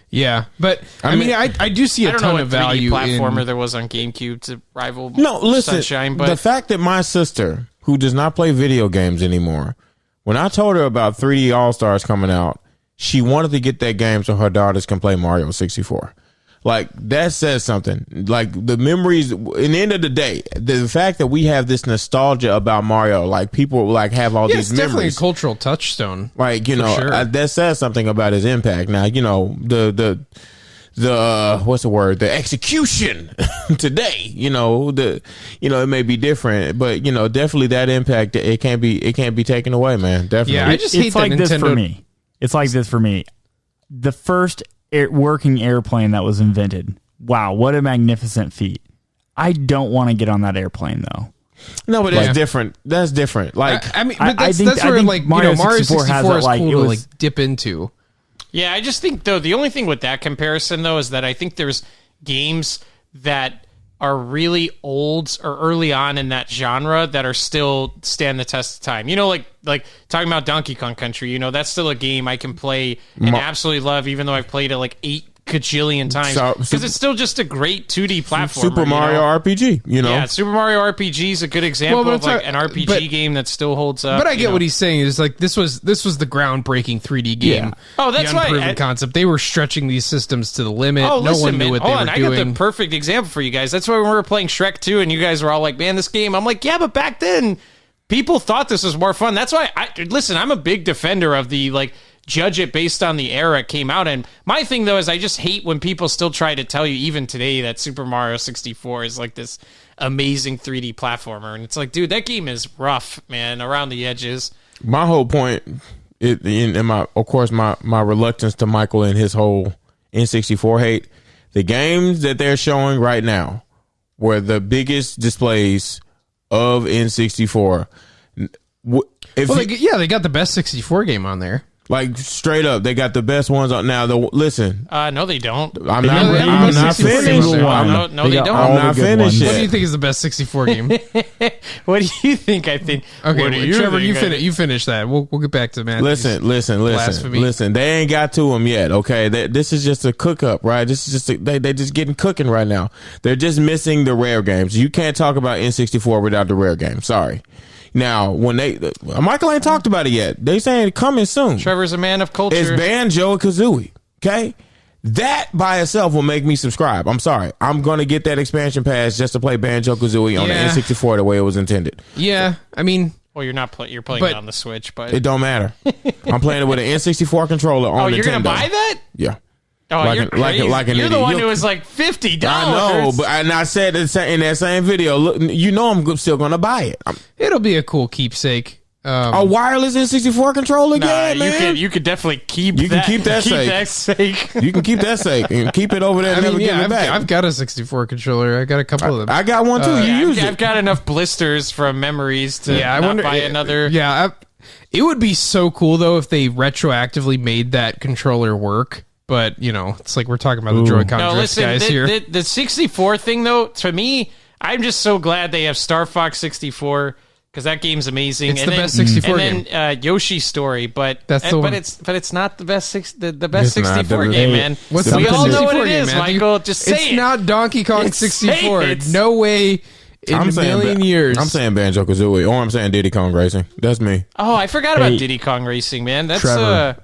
Yeah, but I mean, I do see I a don't know ton what of 3D value platformer in. there was on GameCube to rival No, listen. Sunshine, but the fact that my sister, who does not play video games anymore, when I told her about 3D All Stars coming out, she wanted to get that game so her daughters can play Mario 64. Like, that says something. Like, the memories, in the end of the day, the fact that we have this nostalgia about Mario, like, people like have all Yeah, these it's definitely a memories. cultural touchstone. Like, sure. that says something about his impact. Now, the what's the word? The execution today, it may be different, but definitely that impact, it can't be taken away, man. Definitely. Yeah, I just hate It's that like this for Nintendo- me. It's like this for me. The first working airplane that was invented. Wow, what a magnificent feat. I don't want to get on that airplane, though. No, but that's different. That's different. Like, I mean, I but that's, think- that's I where think like Mario Mario 64 64 has is that, like, cool it to was- like dip into. yeah, I just think, though, the only thing with that comparison, though, is that I think there's games that are really old or early on in that genre that are still stand the test of time. Like talking about Donkey Kong Country, that's still a game I can play and absolutely love, even though I've played it like 8 gajillion times, because it's still just a great 2D platformer. Super Mario RPG, Yeah, Super Mario RPG is a good example Well, of but like it's an not- RPG but- game that still holds up. But I get what he's saying is like this was the groundbreaking 3D game. Yeah. Oh, that's the why unproven concept. They were stretching these systems to the limit. Oh, no listen, one knew man. what Hold they on. were I got the doing. perfect example for you guys. That's why when we were playing Shrek 2 and you guys were all like, man, this game. I'm like, yeah, but back then people thought this was more fun. That's why listen, I'm a big defender of the like judge it based on the era it came out in. My thing though is I just hate when people still try to tell you even today that Super Mario 64 is like this amazing 3D platformer, and it's like, dude, that game is rough, man, around the edges. my whole point, of course, my reluctance to Michael and his whole N64 hate, the games that they're showing right now were the biggest displays of N64. If Well, you- they got the best 64 game on there. like straight up, they got the best ones on now. Listen, No, they don't. I'm Yeah, not. they have I'm the not 64 finished. games. No, they got don't. all I'm the not good finished ones. What do you yet. think is the best 64 game? What do you think? I think. Okay, What do you Trevor, think? you finish that. We'll get back to Matt. Blasphemy. Listen. They ain't got to them yet. Okay, this is just a cook up, right? This is just they just getting cooking right now. They're just missing the rare games. You can't talk about N64 without the rare game. Sorry. Now, when Michael ain't talked about it yet. They saying coming soon. Trevor's a man of culture. It's Banjo-Kazooie. Okay. That by itself will make me subscribe. I'm sorry. I'm going to get that expansion pass just to play Banjo-Kazooie on the Yeah. N64 the way it was intended. Yeah, I mean, Well, you're not you're playing But- it on the Switch, but It don't matter. I'm playing it with an N64 controller on Nintendo. you're gonna buy that? Yeah. Oh, Like you're an- like crazy. an- like an You're the idiot. one You- who was like $50. I know, but I said in that same video, look, you know I'm still going to buy it. it'll be a cool keepsake. A wireless N64 controller? Yeah, man. you could definitely keep You can that. keep that sake. sake. You can keep that sake and keep it over there and I never mean, give yeah, it back. I've got a 64 controller. I got a couple of them. I got one too. You used I've it. got enough blisters from memories to not buy another. Yeah, it would be so cool though if they retroactively made that controller work. But it's like we're talking about the Joy-Con No, drift listen, guys here. the 64 thing though, to me, I'm just so glad they have Star Fox 64 because that game's amazing. It's the best 64 and then Yoshi's Story, but That's the one. it's not the best the best It's not 64 the- game, Hey, man. What's we the all know what 64 it game, is, Matthew? Michael. Just say It's it. not Donkey Kong Just say 64. it. No way in a million years. I'm saying Banjo-Kazooie, or I'm saying Diddy Kong Racing. That's me. Oh, I forgot about Hey, Diddy Kong Racing, man. That's Trevor,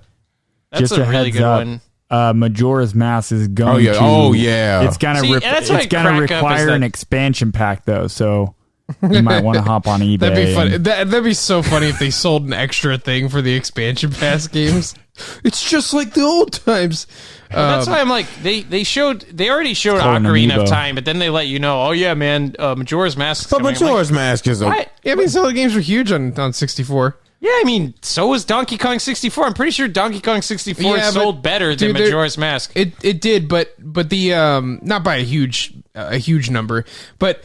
that's Just a really heads good up, one. Majora's Mask is going Oh, yeah. to. Oh, yeah. It's gonna See, that's what it's I gonna crack up is require that- an expansion pack though, so you might want to hop on eBay. That'd be funny. and- That'd be so funny if they sold an extra thing for the expansion pass games. It's just like the old times. That's why I'm like they already showed called an Ocarina of amiibo. Time, but then they let you know, oh yeah, man, Majora's Mask. But Majora's Mask is a. What? Yeah, I mean, some of the games were huge on 64. Yeah, I mean, so was Donkey Kong 64. I'm pretty sure Donkey Kong 64 Yeah, but, sold better than dude, there- Majora's Mask. It did, but the not by a huge number, but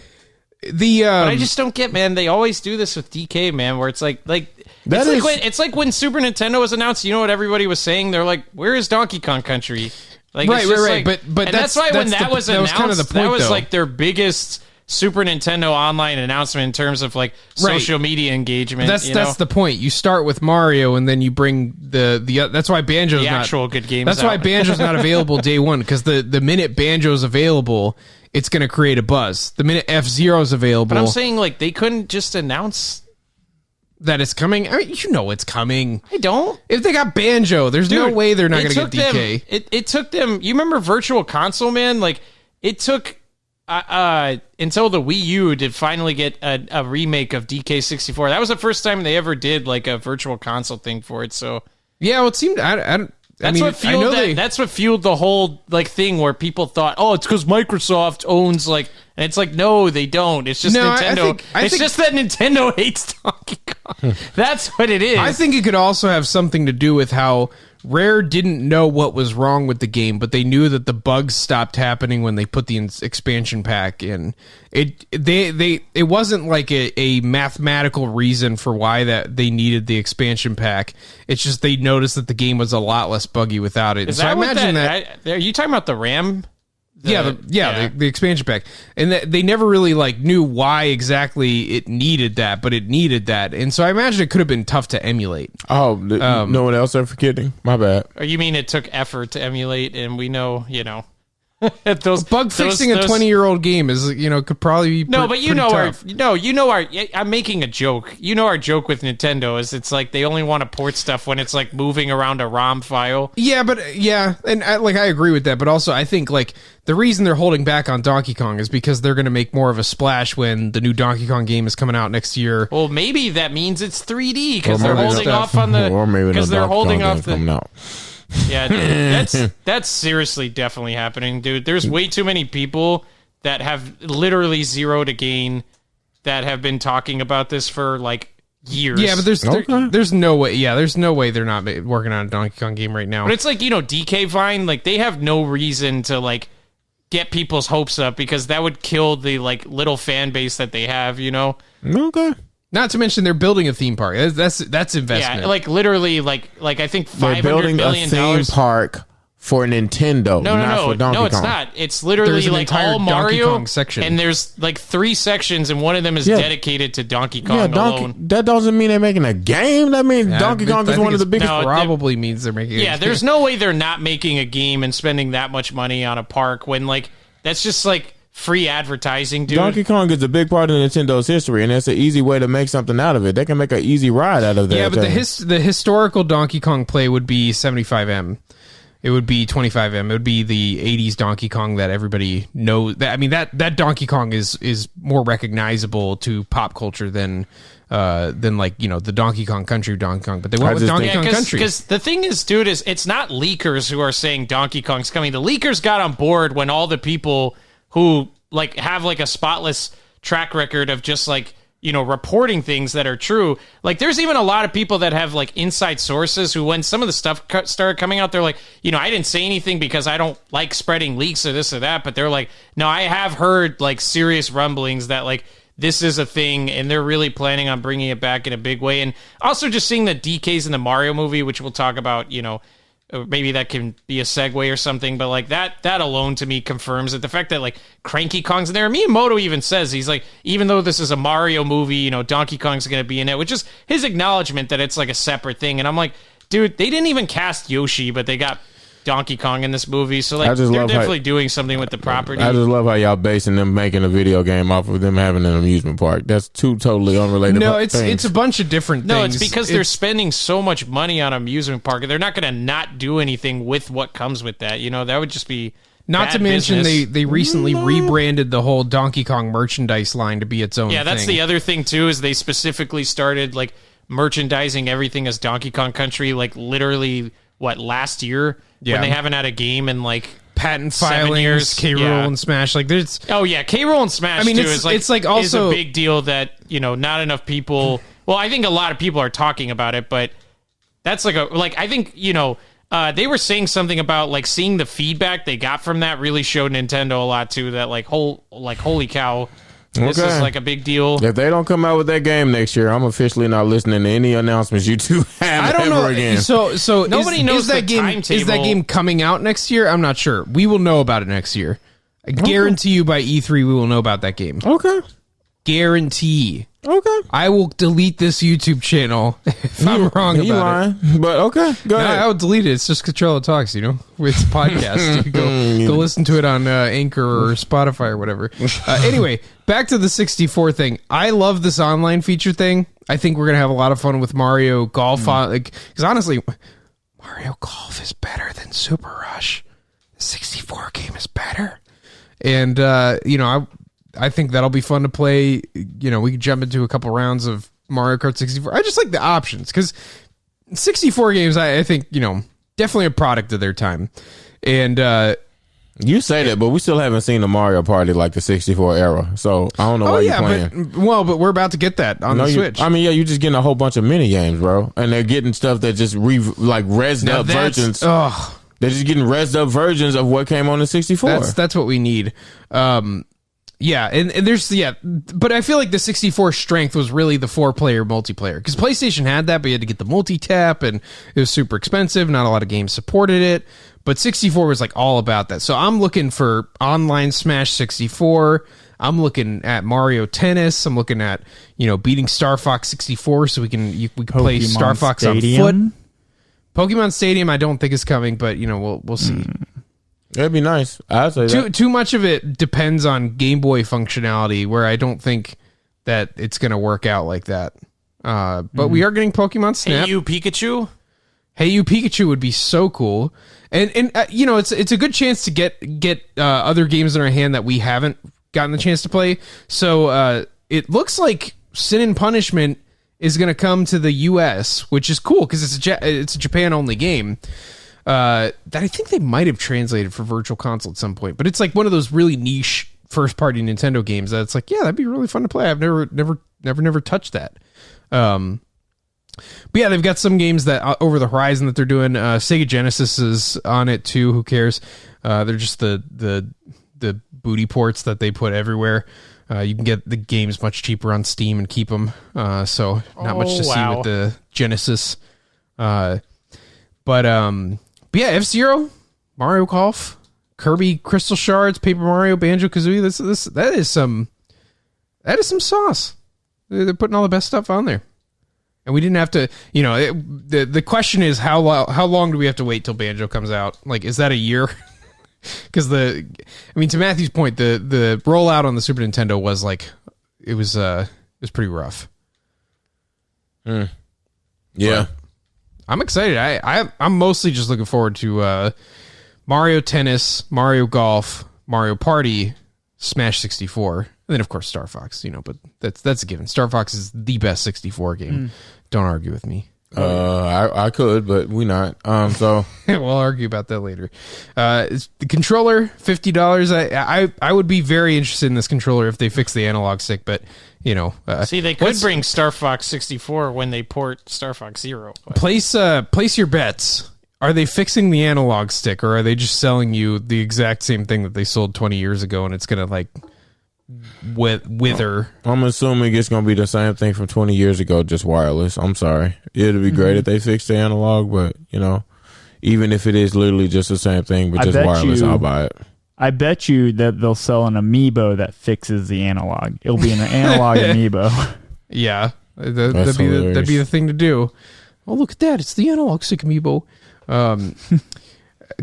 the But I just don't get, man. They always do this with DK, man, where it's like it's like when Super Nintendo was announced. You know what everybody was saying? They're like, "Where is Donkey Kong Country?" Like, Right, it's just right. like- But and that's why when that's that the- was that was announced, kind of the that point, was though. like their biggest Super Nintendo online announcement in terms of like social media engagement. That's the point. You start with Mario, and then you bring the that's why Banjo's The not actual good games That's why out. Banjo's not available day one, because the minute Banjo's available, it's going to create a buzz. The minute F-Zero's available, But I'm saying like they couldn't just announce. that it's coming. I mean, it's coming. I don't. If they got Banjo, there's no Dude, way they're not it going to get took DK. them- It took them. You remember Virtual Console, man? Like it took until the Wii U to finally get a remake of DK64. That was the first time they ever did like a Virtual Console thing for it. So Yeah, well, it seemed. that's mean, what fueled that's what fueled the whole like thing where people thought, oh, it's because Microsoft owns like, and it's like, no, they don't. It's just No, I Nintendo. think- It's just that Nintendo hates Donkey Kong. That's what it is. I think it could also have something to do with how Rare didn't know what was wrong with the game, but they knew that the bugs stopped happening when they put the expansion pack in. It wasn't like a mathematical reason for why that they needed the expansion pack. It's just they noticed that the game was a lot less buggy without it. Is So I that what imagine are you talking about the RAM? The expansion pack, and they never really like knew why exactly it needed that, but it needed that, and so I imagine it could have been tough to emulate. Oh, no one else I'm forgetting. My bad. Or you mean it took effort to emulate, and we know, those Bug fixing a those- 20-year-old game is could probably be No, but pretty tough. I'm making a joke. You know our joke with Nintendo is it's like they only want to port stuff when it's like moving around a ROM file. Yeah, but yeah, and I agree with that, but also I think like the reason they're holding back on Donkey Kong is because they're going to make more of a splash when the new Donkey Kong game is coming out next year. Well, maybe that means it's 3D because Or they're maybe holding not. off on the Or maybe because no they're Donkey holding Kong off game's the coming out. Yeah, dude, that's seriously definitely happening, dude. There's way too many people that have literally zero to gain that have been talking about this for like years. Yeah, but Okay. there's no way. Yeah, there's no way they're not working on a Donkey Kong game right now. But it's like, DK Vine, like they have no reason to like get people's hopes up because that would kill the like little fan base that they have, Okay. Not to mention they're building a theme park. That's investment. Yeah, like literally, like I think They're $500 building million. a theme park for Nintendo. not for Donkey No, it's Kong. not. It's literally There's an like entire all Donkey Mario Kong section. and there's like 3 sections, and one of them is Yeah. dedicated to Donkey Kong Yeah, alone. that doesn't mean they're making a game. That means Donkey Kong I is think one of the it's biggest. No, Probably means they're making. Yeah, there's no way they're not making a game and spending that much money on a park when like that's just like free advertising, dude. Donkey Kong is a big part of Nintendo's history, and it's an easy way to make something out of it. They can make an easy ride out of that. Yeah, but the historical Donkey Kong play would be 75M. It would be 25M. It would be the 80s Donkey Kong that everybody knows. I mean, that Donkey Kong is more recognizable to pop culture than like, you know, the Donkey Kong Country Donkey Kong. But they went with Donkey Kong Country. Because the thing is, dude, is it's not leakers who are saying Donkey Kong's coming. The leakers got on board when all the people who like have like a spotless track record of just like, you know, reporting things that are true. Like there's even a lot of people that have like inside sources who, when some of the stuff started coming out, they're like, you know, I didn't say anything because I don't like spreading leaks or this or that. But they're like, no, I have heard like serious rumblings that like this is a thing and they're really planning on bringing it back in a big way. And also just seeing the DKs in the Mario movie, which we'll talk about, you know, maybe that can be a segue or something, but like that alone to me confirms that the fact that like Cranky Kong's in there. Miyamoto even says, he's like, even though this is a Mario movie, you know, Donkey Kong's going to be in it, which is his acknowledgement that it's like a separate thing. And I'm like, dude, they didn't even cast Yoshi, but they got Donkey Kong in this movie, so like they're definitely doing something with the property. I just love how y'all basing them making a video game off of them having an amusement park. That's two totally unrelated. No, it's a bunch of different things. No, it's because they're spending so much money on amusement park. They're not going to not do anything with what comes with that. You know, that would just be not to mention they recently rebranded the whole Donkey Kong merchandise line to be its own. Yeah, that's thing. the other thing too, is they specifically started like merchandising everything as Donkey Kong Country, like literally last year. Yeah. When they haven't had a game in like patent 7 filings, years. K-Rool and Smash. Like there's K-Rool and Smash. I mean, too, it's like also is a big deal that, you know, not enough people. Well, I think a lot of people are talking about it, but that's like I think, you know, they were saying something about like seeing the feedback they got from that really showed Nintendo a lot too. That holy cow. This is like a big deal. If they don't come out with that game next year, I'm officially not listening to any announcance you two have I don't ever know. again. So Nobody knows that the game. timetable. Is that game coming out next year? I'm not sure. We will know about it next year. I guarantee you by E3 we will know about that game. Okay. Guarantee. Okay. I will delete this YouTube channel if I'm wrong You about it. lying, but okay. Go No, ahead. I would delete it. It's just Cottrello Talks, you know? It's a podcast. You go listen to it on Anchor or Spotify or whatever. Anyway, back to the 64 thing. I love this online feature thing. I think we're going to have a lot of fun with Mario Golf. Because honestly, Mario Golf is better than Super Rush. The 64 game is better. And, you know, I think that'll be fun to play. You know, we can jump into a couple rounds of Mario Kart 64. I just like the options because 64 games, I think, you know, definitely a product of their time. And you say that, but we still haven't seen the Mario Party like the 64 era. So I don't know why you're playing. But we're about to get that on the Switch. I mean, yeah, you're just getting a whole bunch of mini games, bro, and they're getting stuff that just rezzed up versions. They're just getting rezzed up versions of what came on the 64. That's what we need. Yeah, and there's but I feel like the 64 strength was really the 4-player multiplayer because PlayStation had that, but you had to get the multi-tap, and it was super expensive. Not a lot of games supported it, but 64 was like all about that. So I'm looking for online Smash 64. I'm looking at Mario Tennis. I'm looking at, you know, beating Star Fox 64 so we can play Star Fox Stadium? on foot. Pokemon Stadium I don't think is coming, but you know we'll see. That'd be nice. I'd say that. Too much of it depends on Game Boy functionality, where I don't think that it's going to work out like that. But we are getting Pokemon Snap. Hey, you Pikachu? Hey, you Pikachu would be so cool, and you know it's a good chance to get other games in our hand that we haven't gotten the chance to play. So it looks like Sin and Punishment is going to come to the U.S., which is cool because it's a Japan only game. That I think they might have translated for Virtual Console at some point, but it's like one of those really niche first party Nintendo games that it's like, yeah, that'd be really fun to play. I've never touched that. But yeah, they've got some games that over the horizon that they're doing. Sega Genesis is on it too. Who cares? They're just the booty ports that they put everywhere. You can get the games much cheaper on Steam and keep them. So not much to see with the Genesis. But yeah, F-Zero, Mario Golf, Kirby Crystal Shards, Paper Mario, Banjo-Kazooie. That is some sauce. They're putting all the best stuff on there. And we didn't have to, the question is how long do we have to wait till Banjo comes out? Like, is that a year? Because to Matthew's point, the rollout on the Super Nintendo was it was pretty rough. Yeah, but I'm excited. I'm mostly just looking forward to Mario Tennis, Mario Golf, Mario Party, Smash 64, and then of course Star Fox. But that's a given. Star Fox is the best 64 game. Don't argue with me. I could, but we not. So we'll argue about that later. The controller, $50. I would be very interested in this controller if they fix the analog stick, but see, they could bring Star Fox 64 when they port Star Fox Zero. But. Place your bets. Are they fixing the analog stick, or are they just selling you the exact same thing that they sold 20 years ago, and it's gonna wither? I'm assuming it's gonna be the same thing from 20 years ago, just wireless. I'm sorry. It'd be great if they fixed the analog, but even if it is literally just the same thing but just wireless, I'll buy it. I bet you that they'll sell an amiibo that fixes the analog. It'll be an analog amiibo. Yeah, that'd be the thing to do. Oh, look at that! It's the analog stick amiibo.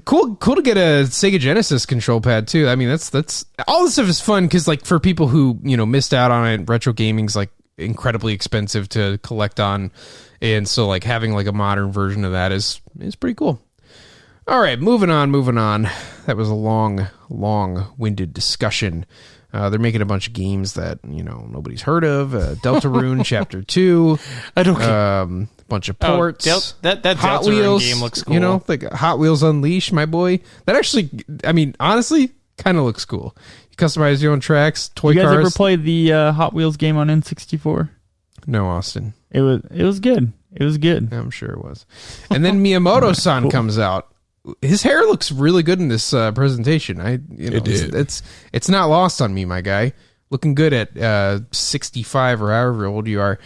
Cool to get a Sega Genesis control pad too. I mean, that's all this stuff is fun because for people who missed out on it, retro gaming's incredibly expensive to collect on, and so having a modern version of that is pretty cool. All right, moving on. That was a long-winded discussion. They're making a bunch of games that nobody's heard of. Deltarune Chapter 2. I don't care. Bunch of ports. That Hot Deltarune Wheels game looks cool. Hot Wheels Unleashed, my boy. That actually, honestly, kind of looks cool. You customize your own tracks, toy cars. You guys ever play the Hot Wheels game on N64? No, Austin. It was good. It was good. I'm sure it was. And then Miyamoto-san comes out. His hair looks really good in this presentation. It did. It's not lost on me, my guy. Looking good at 65 or however old you are.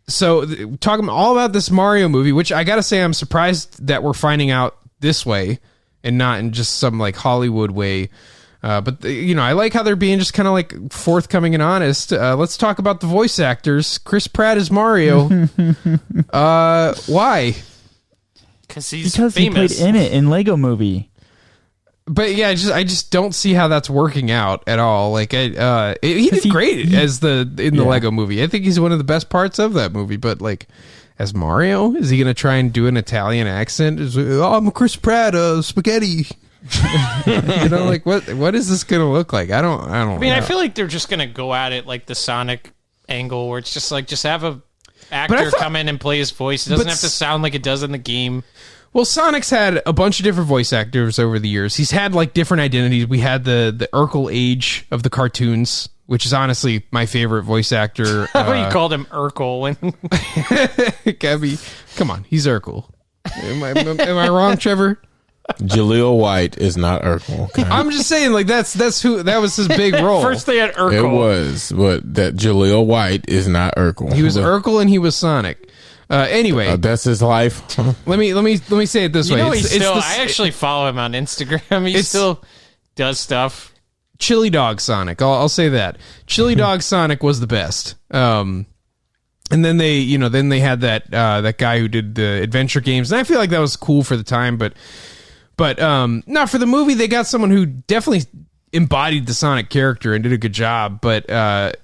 So talking all about this Mario movie, which I gotta say I'm surprised that we're finding out this way and not in just some Hollywood way. But I like how they're being just kind of forthcoming and honest. Let's talk about the voice actors. Chris Pratt is Mario. Why? Because he famous. played in it in Lego Movie. But yeah, I just don't see how that's working out at all. He did great as the Lego Movie. I think he's one of the best parts of that movie. But as Mario, is he gonna try and do an Italian accent? I'm Chris Pratt, spaghetti. What is this gonna look like? I don't know. I feel like they're just gonna go at it like the Sonic angle, where it's just just have a actor come in and play his voice. It doesn't have to sound like it does in the game. Well, Sonic's had a bunch of different voice actors over the years. He's had different identities. We had the Urkel age of the cartoons, which is honestly my favorite voice actor. How about you called him Urkel? Gabby, come on, he's Urkel. Am I wrong, Trevor? Jaleel White is not Urkel. Okay? I'm just saying, that was his big role. First they had Urkel. It was, but that Jaleel White is not Urkel. He was Urkel and he was Sonic. Anyway, that's his life. let me say it this way. I actually follow him on Instagram. He still does stuff. Chili Dog Sonic. I'll say that. Chili Dog Sonic was the best. And then they had that guy who did the adventure games, and I feel like that was cool for the time, but not for the movie. They got someone who definitely embodied the Sonic character and did a good job, but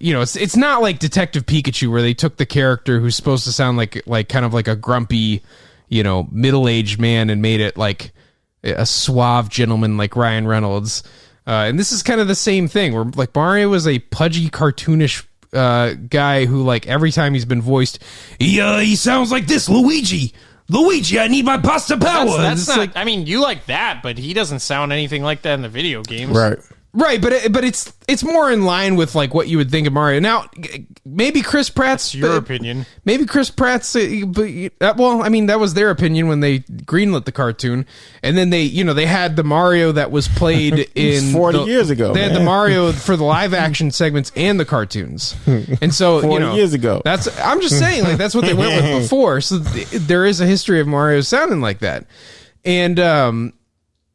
it's not like Detective Pikachu where they took the character who's supposed to sound like kind of like a grumpy, middle-aged man and made it like a suave gentleman like Ryan Reynolds. And this is kind of the same thing where Mario was a pudgy, cartoonish guy who every time he's been voiced, he sounds like this, Luigi, I need my pasta power. That's not. You like that, but he doesn't sound anything like that in the video games, right? Right, but it's more in line with like what you would think of Mario. Now, maybe Chris Pratt's your opinion. Maybe Chris Pratt's. Well, I mean, that was their opinion when they greenlit the cartoon, and then they had the Mario that was played in 40 years ago. They had the Mario for the live action segments and the cartoons, and so 40 years ago. I'm just saying, like that's what they went with before. So there is a history of Mario sounding like that, and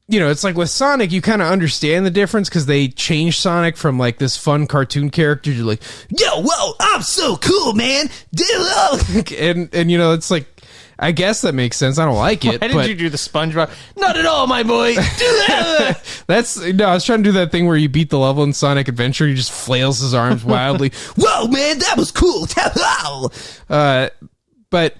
it's like with Sonic, you kind of understand the difference because they changed Sonic from like this fun cartoon character to like, yo, whoa, I'm so cool, man. and it's like, I guess that makes sense. I don't like it. Why did you do the SpongeBob? Not at all, my boy. Do that. I was trying to do that thing where you beat the level in Sonic Adventure. He just flails his arms wildly. Whoa, man, that was cool. But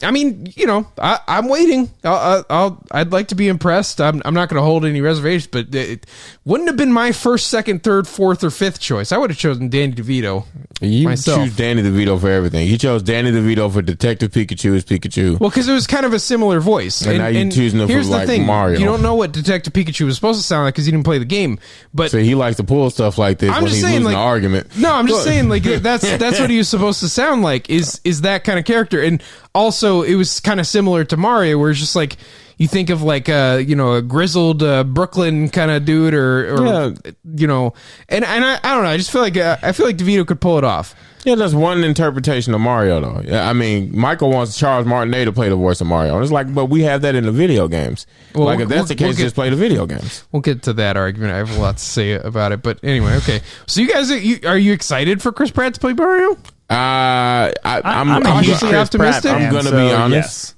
I'm waiting. I'd like to be impressed. I'm not going to hold any reservations, but it wouldn't have been my first, second, third, fourth, or fifth choice. I would have chosen Danny DeVito. You myself. choose Danny DeVito for everything. You chose Danny DeVito for Detective Pikachu as Pikachu. Well, because it was kind of a similar voice. And now you're choosing him here's for the like thing. Mario. You don't know what Detective Pikachu was supposed to sound like because you didn't play the game. But so he likes to pull stuff like this when he's losing an argument. No, I'm just saying like that's what he was supposed to sound like is that kind of character. And also it was kind of similar to Mario where it's just like you think of like a grizzled Brooklyn kind of dude or and I don't know, I just feel like DeVito could pull it off. Yeah, that's one interpretation of Mario, though. Yeah, I mean, Michael wants Charles Martinet to play the voice of Mario. And it's like, but we have that in the video games. Well, like, if that's the case, just play the video games. We'll get to that argument. I have a lot to say about it. But anyway, okay. So you guys, are you excited for Chris Pratt to play Mario? I'm cautiously optimistic. I'm going to be honest. Yes.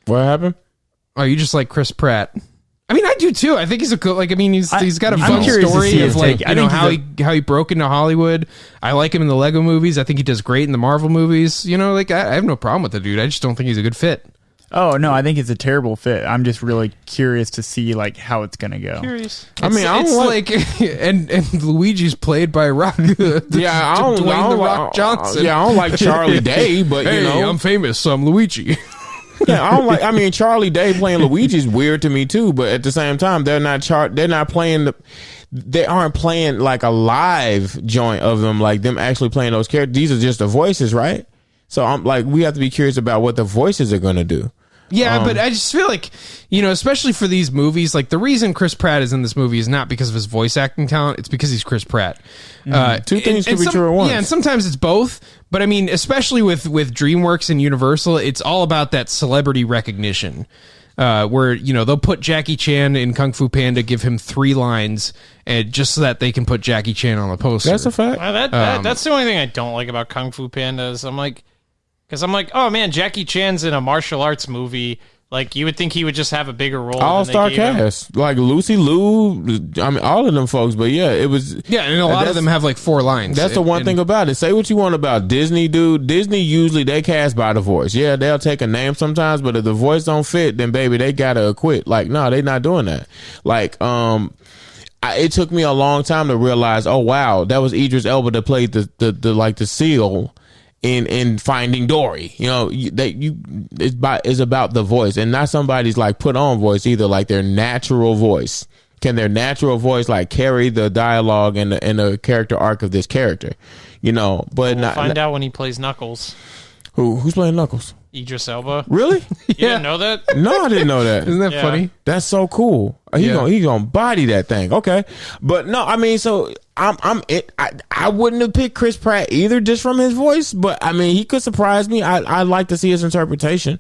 What happened? Oh, you just like Chris Pratt? I mean, I do too. I think he's a cool. Like, I mean, he's got a fun story of like how he broke into Hollywood. I like him in the Lego movies. I think he does great in the Marvel movies. Like I have no problem with the dude. I just don't think he's a good fit. Oh no, I think it's a terrible fit. I'm just really curious to see like how it's gonna go. Curious. It's like and Luigi's played by Rock. Yeah, I don't Rock Johnson. Yeah, I don't like Charlie Day, but hey, I'm famous, so I'm Luigi. Yeah, I don't like. I mean, Charlie Day playing Luigi is weird to me too. But at the same time, they aren't playing like a live joint of them, like them actually playing those characters. These are just the voices, right? So I'm like, we have to be curious about what the voices are going to do. Yeah, but I just feel like, especially for these movies, like the reason Chris Pratt is in this movie is not because of his voice acting talent. It's because he's Chris Pratt. Two things could be true at once. Yeah, and sometimes it's both. But I mean, especially with DreamWorks and Universal, it's all about that celebrity recognition. Where, they'll put Jackie Chan in Kung Fu Panda, give him 3 lines, and just so that they can put Jackie Chan on the poster. That's a fact. That's the only thing I don't like about Kung Fu Pandas. Because I'm like, oh man, Jackie Chan's in a martial arts movie. Like, you would think he would just have a bigger role. All-star cast. Like Lucy Liu, I mean, all of them folks. But yeah, it was... Yeah, and a lot of them have like 4 lines. That's the one thing about it. Say what you want about Disney, dude. Disney, usually they cast by the voice. Yeah, they'll take a name sometimes, but if the voice don't fit, then baby, they gotta acquit. Like, no, they not doing that. Like, it took me a long time to realize, oh wow, that was Idris Elba that played the seal in Finding Dory. It's about the voice and not somebody's like put on voice either, like their natural voice. Can their natural voice like carry the dialogue and the character arc of this character? But we'll find out when he plays Knuckles. Who's playing Knuckles? Idris Elba. Really? You didn't know that? No, I didn't know that. Isn't that funny? That's so cool. He gonna body that thing. Okay, but no, I mean, so I wouldn't have picked Chris Pratt either, just from his voice. But I mean, he could surprise me. I'd like to see his interpretation.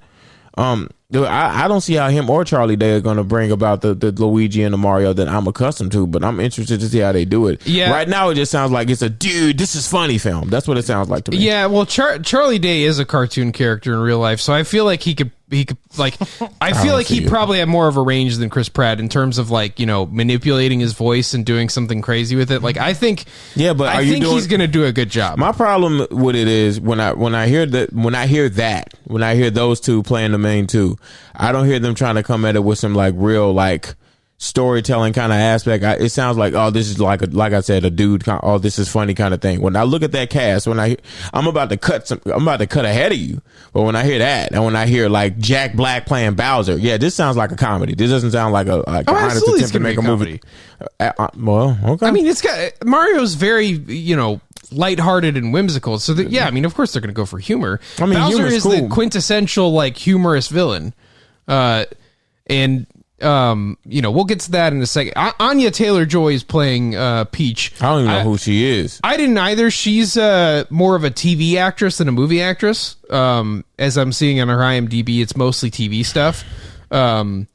I don't see how him or Charlie Day are going to bring about the Luigi and the Mario that I'm accustomed to, but I'm interested to see how they do it. Yeah. Right now, it just sounds like it's a dude, this is funny film. That's what it sounds like to me. Yeah, well, Charlie Day is a cartoon character in real life, so I feel like he could like I feel like he probably had more of a range than Chris Pratt in terms of like manipulating his voice and doing something crazy with it. Like I think he's gonna do a good job. My problem with it is when I hear those two playing the main two, I don't hear them trying to come at it with some like real like storytelling kind of aspect, it sounds like, oh, this is like I said, a dude. Oh, this is funny kind of thing. When I look at that cast, I'm about to cut ahead of you. But when I hear that, and when I hear like Jack Black playing Bowser, yeah, this sounds like a comedy. This doesn't sound like an honest attempt to make a movie. Well, okay. I mean, it's got Mario's very lighthearted and whimsical. So yeah, I mean, of course they're going to go for humor. I mean, Bowser is cool. the quintessential like humorous villain, and. We'll get to that in a second. Anya Taylor-Joy is playing Peach. I don't even know who she is. I didn't either. She's more of a TV actress than a movie actress. As I'm seeing on her IMDb, it's mostly TV stuff. We'll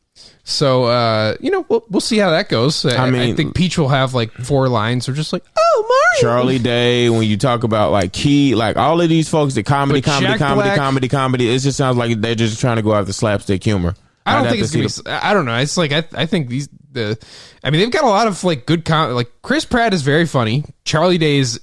see how that goes. I think Peach will have like 4 lines, or just like, oh, Mario. Charlie Day. When you talk about like Key, like all of these folks, the comedy, it just sounds like they're just trying to go after slapstick humor. I don't think it's gonna be. I don't know. It's like I think they've got a lot of like good like Chris Pratt is very funny. Charlie Day is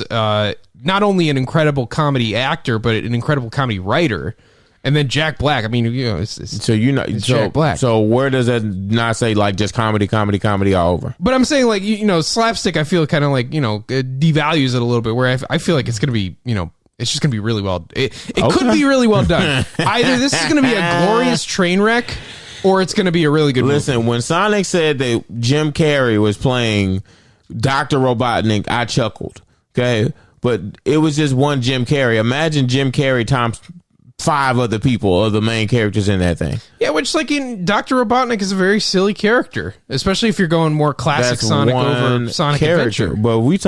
not only an incredible comedy actor, but an incredible comedy writer. And then Jack Black. I mean, it's Jack Black. So where does that not say like just comedy all over? But I'm saying like slapstick. I feel kind of like it devalues it a little bit. Where I feel like it's gonna be it's just going to be really well. It could be really well done. Either this is going to be a glorious train wreck, or it's going to be a really good movie. When Sonic said that Jim Carrey was playing Dr. Robotnik, I chuckled. Okay, but it was just one Jim Carrey. Imagine Jim Carrey times 5 other people, or the main characters in that thing. Yeah, which like in Dr. Robotnik is a very silly character, especially if you're going more classic Sonic over Sonic character. Adventure. But we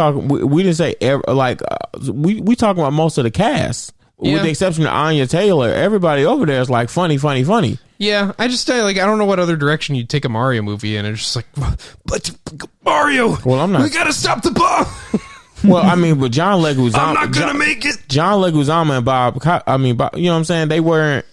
didn't say we talking about most of the cast, with the exception of Anya Taylor. Everybody over there is like funny. Yeah, I just I don't know what other direction you'd take a Mario movie in. It's just like, but Mario. Well, I'm not. We gotta stop the bomb. Well, I mean, but John Leguizamo. I'm not gonna make it. John Leguizamo and Bob. You know what I'm saying? They weren't.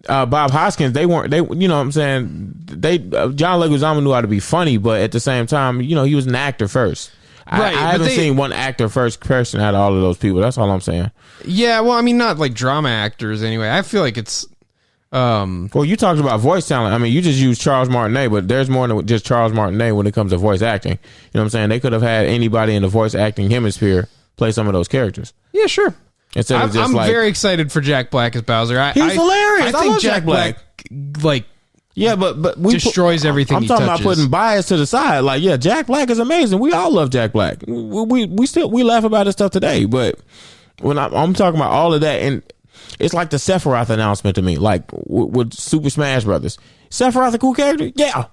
Bob Hoskins. They weren't. They. You know what I'm saying? They. John Leguizamo knew how to be funny, but at the same time, he was an actor first. Right, I haven't seen one actor first person out of all of those people. That's all I'm saying. Yeah, well, I mean, not like drama actors anyway. I feel like it's. Well, you talked about voice talent. I mean, you just used Charles Martinet, but there's more than just Charles Martinet when it comes to voice acting. You know what I'm saying? They could have had anybody in the voice acting hemisphere play some of those characters. Yeah, sure. Instead of just I'm very excited for Jack Black as Bowser. He's hilarious. I think Jack Black like. Yeah, but we destroys everything. I'm talking about putting bias to the side. Like, yeah, Jack Black is amazing. We all love Jack Black. We laugh about his stuff today. But when I'm talking about all of that, and it's like the Sephiroth announcement to me, like with Super Smash Brothers. Sephiroth a cool character, yeah.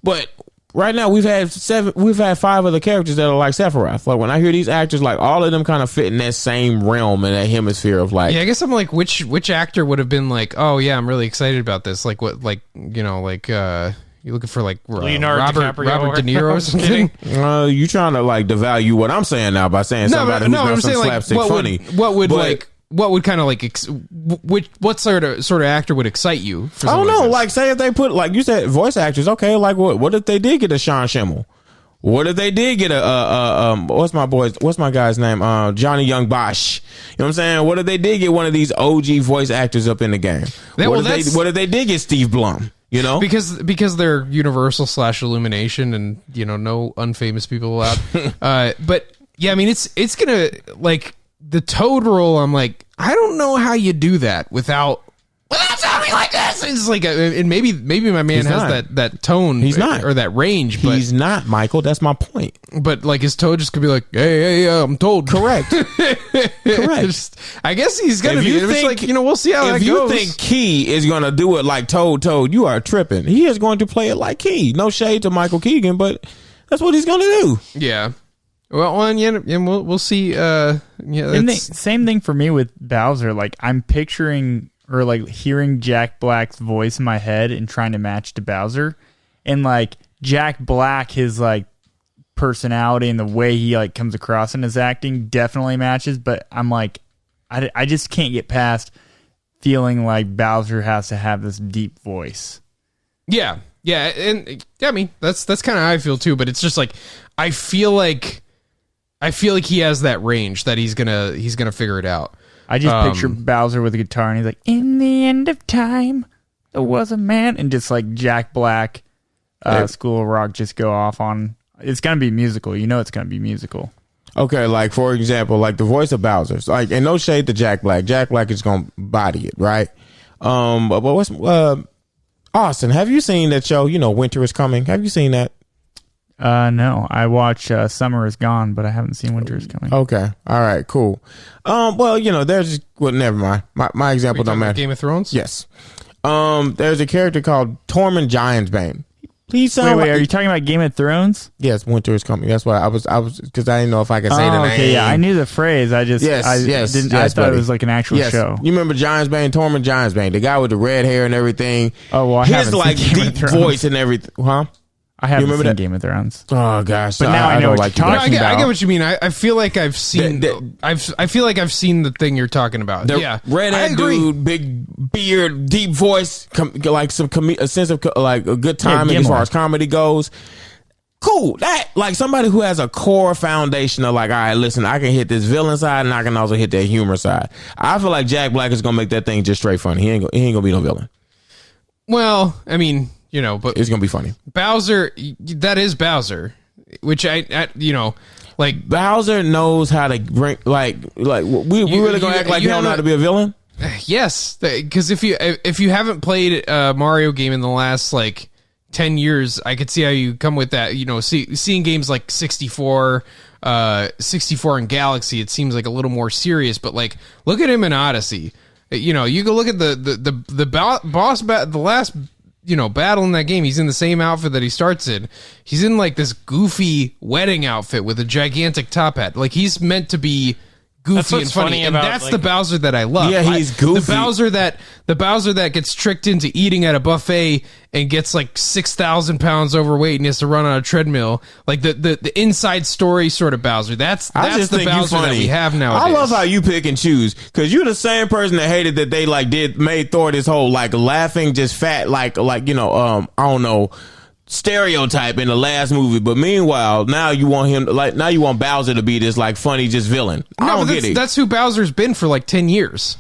But right now we've had 5 other characters that are like Sephiroth. Like when I hear these actors, like all of them kind of fit in that same realm in that hemisphere of like. Yeah, I guess I'm like, which actor would have been like, oh yeah, I'm really excited about this. Like what, like you looking for like Leonardo Robert De Niro or something? You trying to like devalue what I'm saying now by saying somebody who's not some slapstick funny. What would kind of like what sort of actor would excite you? I don't know. Like say if they put like you said voice actors, okay. Like what if they did get a Sean Schimmel? What if they did get what's my guy's name? Johnny Young Bosch. You know what I'm saying? What if they did get one of these OG voice actors up in the game? What if they did get Steve Blum? Because they're Universal / Illumination, and no unfamous people allowed. But yeah, I mean it's gonna like. The Toad role, I'm like, I don't know how you do that without something like this. It's like, and maybe my man has that tone. He's not, or that range. But he's not, Michael. That's my point. But like his Toad just could be like, hey, I'm Toad. Correct. I guess he's gonna be. It's like we'll see how that goes. If you think Key is gonna do it like Toad, you are tripping. He is going to play it like Key. No shade to Michael Keegan, but that's what he's gonna do. Yeah. Well, and we'll see. Same thing for me with Bowser. Like I'm picturing or like hearing Jack Black's voice in my head and trying to match to Bowser, and like Jack Black, his like personality and the way he like comes across in his acting definitely matches. But I'm like, I just can't get past feeling like Bowser has to have this deep voice. Yeah, and I mean that's kind of how I feel too. But it's just like I feel like he has that range that he's gonna figure it out. I just picture Bowser with a guitar and he's like, "In the end of time, there was a man," and just like Jack Black, School of Rock just go off on. It's gonna be musical. You know, it's gonna be musical. Okay, like for example, like the voice of Bowser's, like, and no shade to Jack Black. Jack Black is gonna body it, right? But what's Austin? Have you seen that show? You know, Winter is Coming. Have you seen that? No, I watch Summer is Gone, but I haven't seen Winter is Coming. Okay, all right, cool. Well, you know, there's never mind. My example don't matter. Game of Thrones. Yes. There's a character called Tormund Giantsbane. Please sound wait, are you talking about Game of Thrones? Yes, Winter is Coming. That's why I was because I didn't know if I could say the name. Okay, yeah, I knew the phrase. I just Yes, I thought buddy. it was like an actual show. You remember Giantsbane, Tormund Giantsbane, the guy with the red hair and everything. Oh well, I his haven't like seen Game of deep Thrones. voice and everything, huh? I haven't remember seen that? Game of Thrones. Oh gosh, But now I know don't what like you're you. talking I about. get what you mean. I feel like I've seen. I feel like I've seen the thing you're talking about. The yeah, redhead dude, big beard, deep voice, like a sense of like a good timing as far as comedy goes. Cool. That like somebody who has a core foundation of like, all right, listen, I can hit this villain side and I can also hit that humor side. I feel like Jack Black is gonna make that thing just straight funny. He ain't gonna be no villain. Well, I mean, you know, but It's gonna be funny. Bowser, that is Bowser, which I you know, like Bowser knows how to bring like we really gonna act like he don't know how to be a villain. yes, because if you haven't played a Mario game in the last like 10 years, I could see how you come with that. You know, seeing games like 64 and Galaxy, it seems like a little more serious. But like, look at him in Odyssey. You know, you go look at the boss the last battle in that game. He's in the same outfit that he starts in. He's in like this goofy wedding outfit with a gigantic top hat. Like he's meant to be goofy and funny, and that's like, the Bowser that I love. Yeah, he's goofy. The Bowser that gets tricked into eating at a buffet and gets like 6,000 pounds overweight and has to run on a treadmill. Like the inside story sort of Bowser. That's the Bowser that we have nowadays. I love how you pick and choose because you're the same person that hated that they like made Thor this whole like laughing just fat like I don't know. Stereotype in the last movie, but meanwhile now you want Bowser to be this like funny just villain. I don't get it. That's who Bowser's been for like 10 years.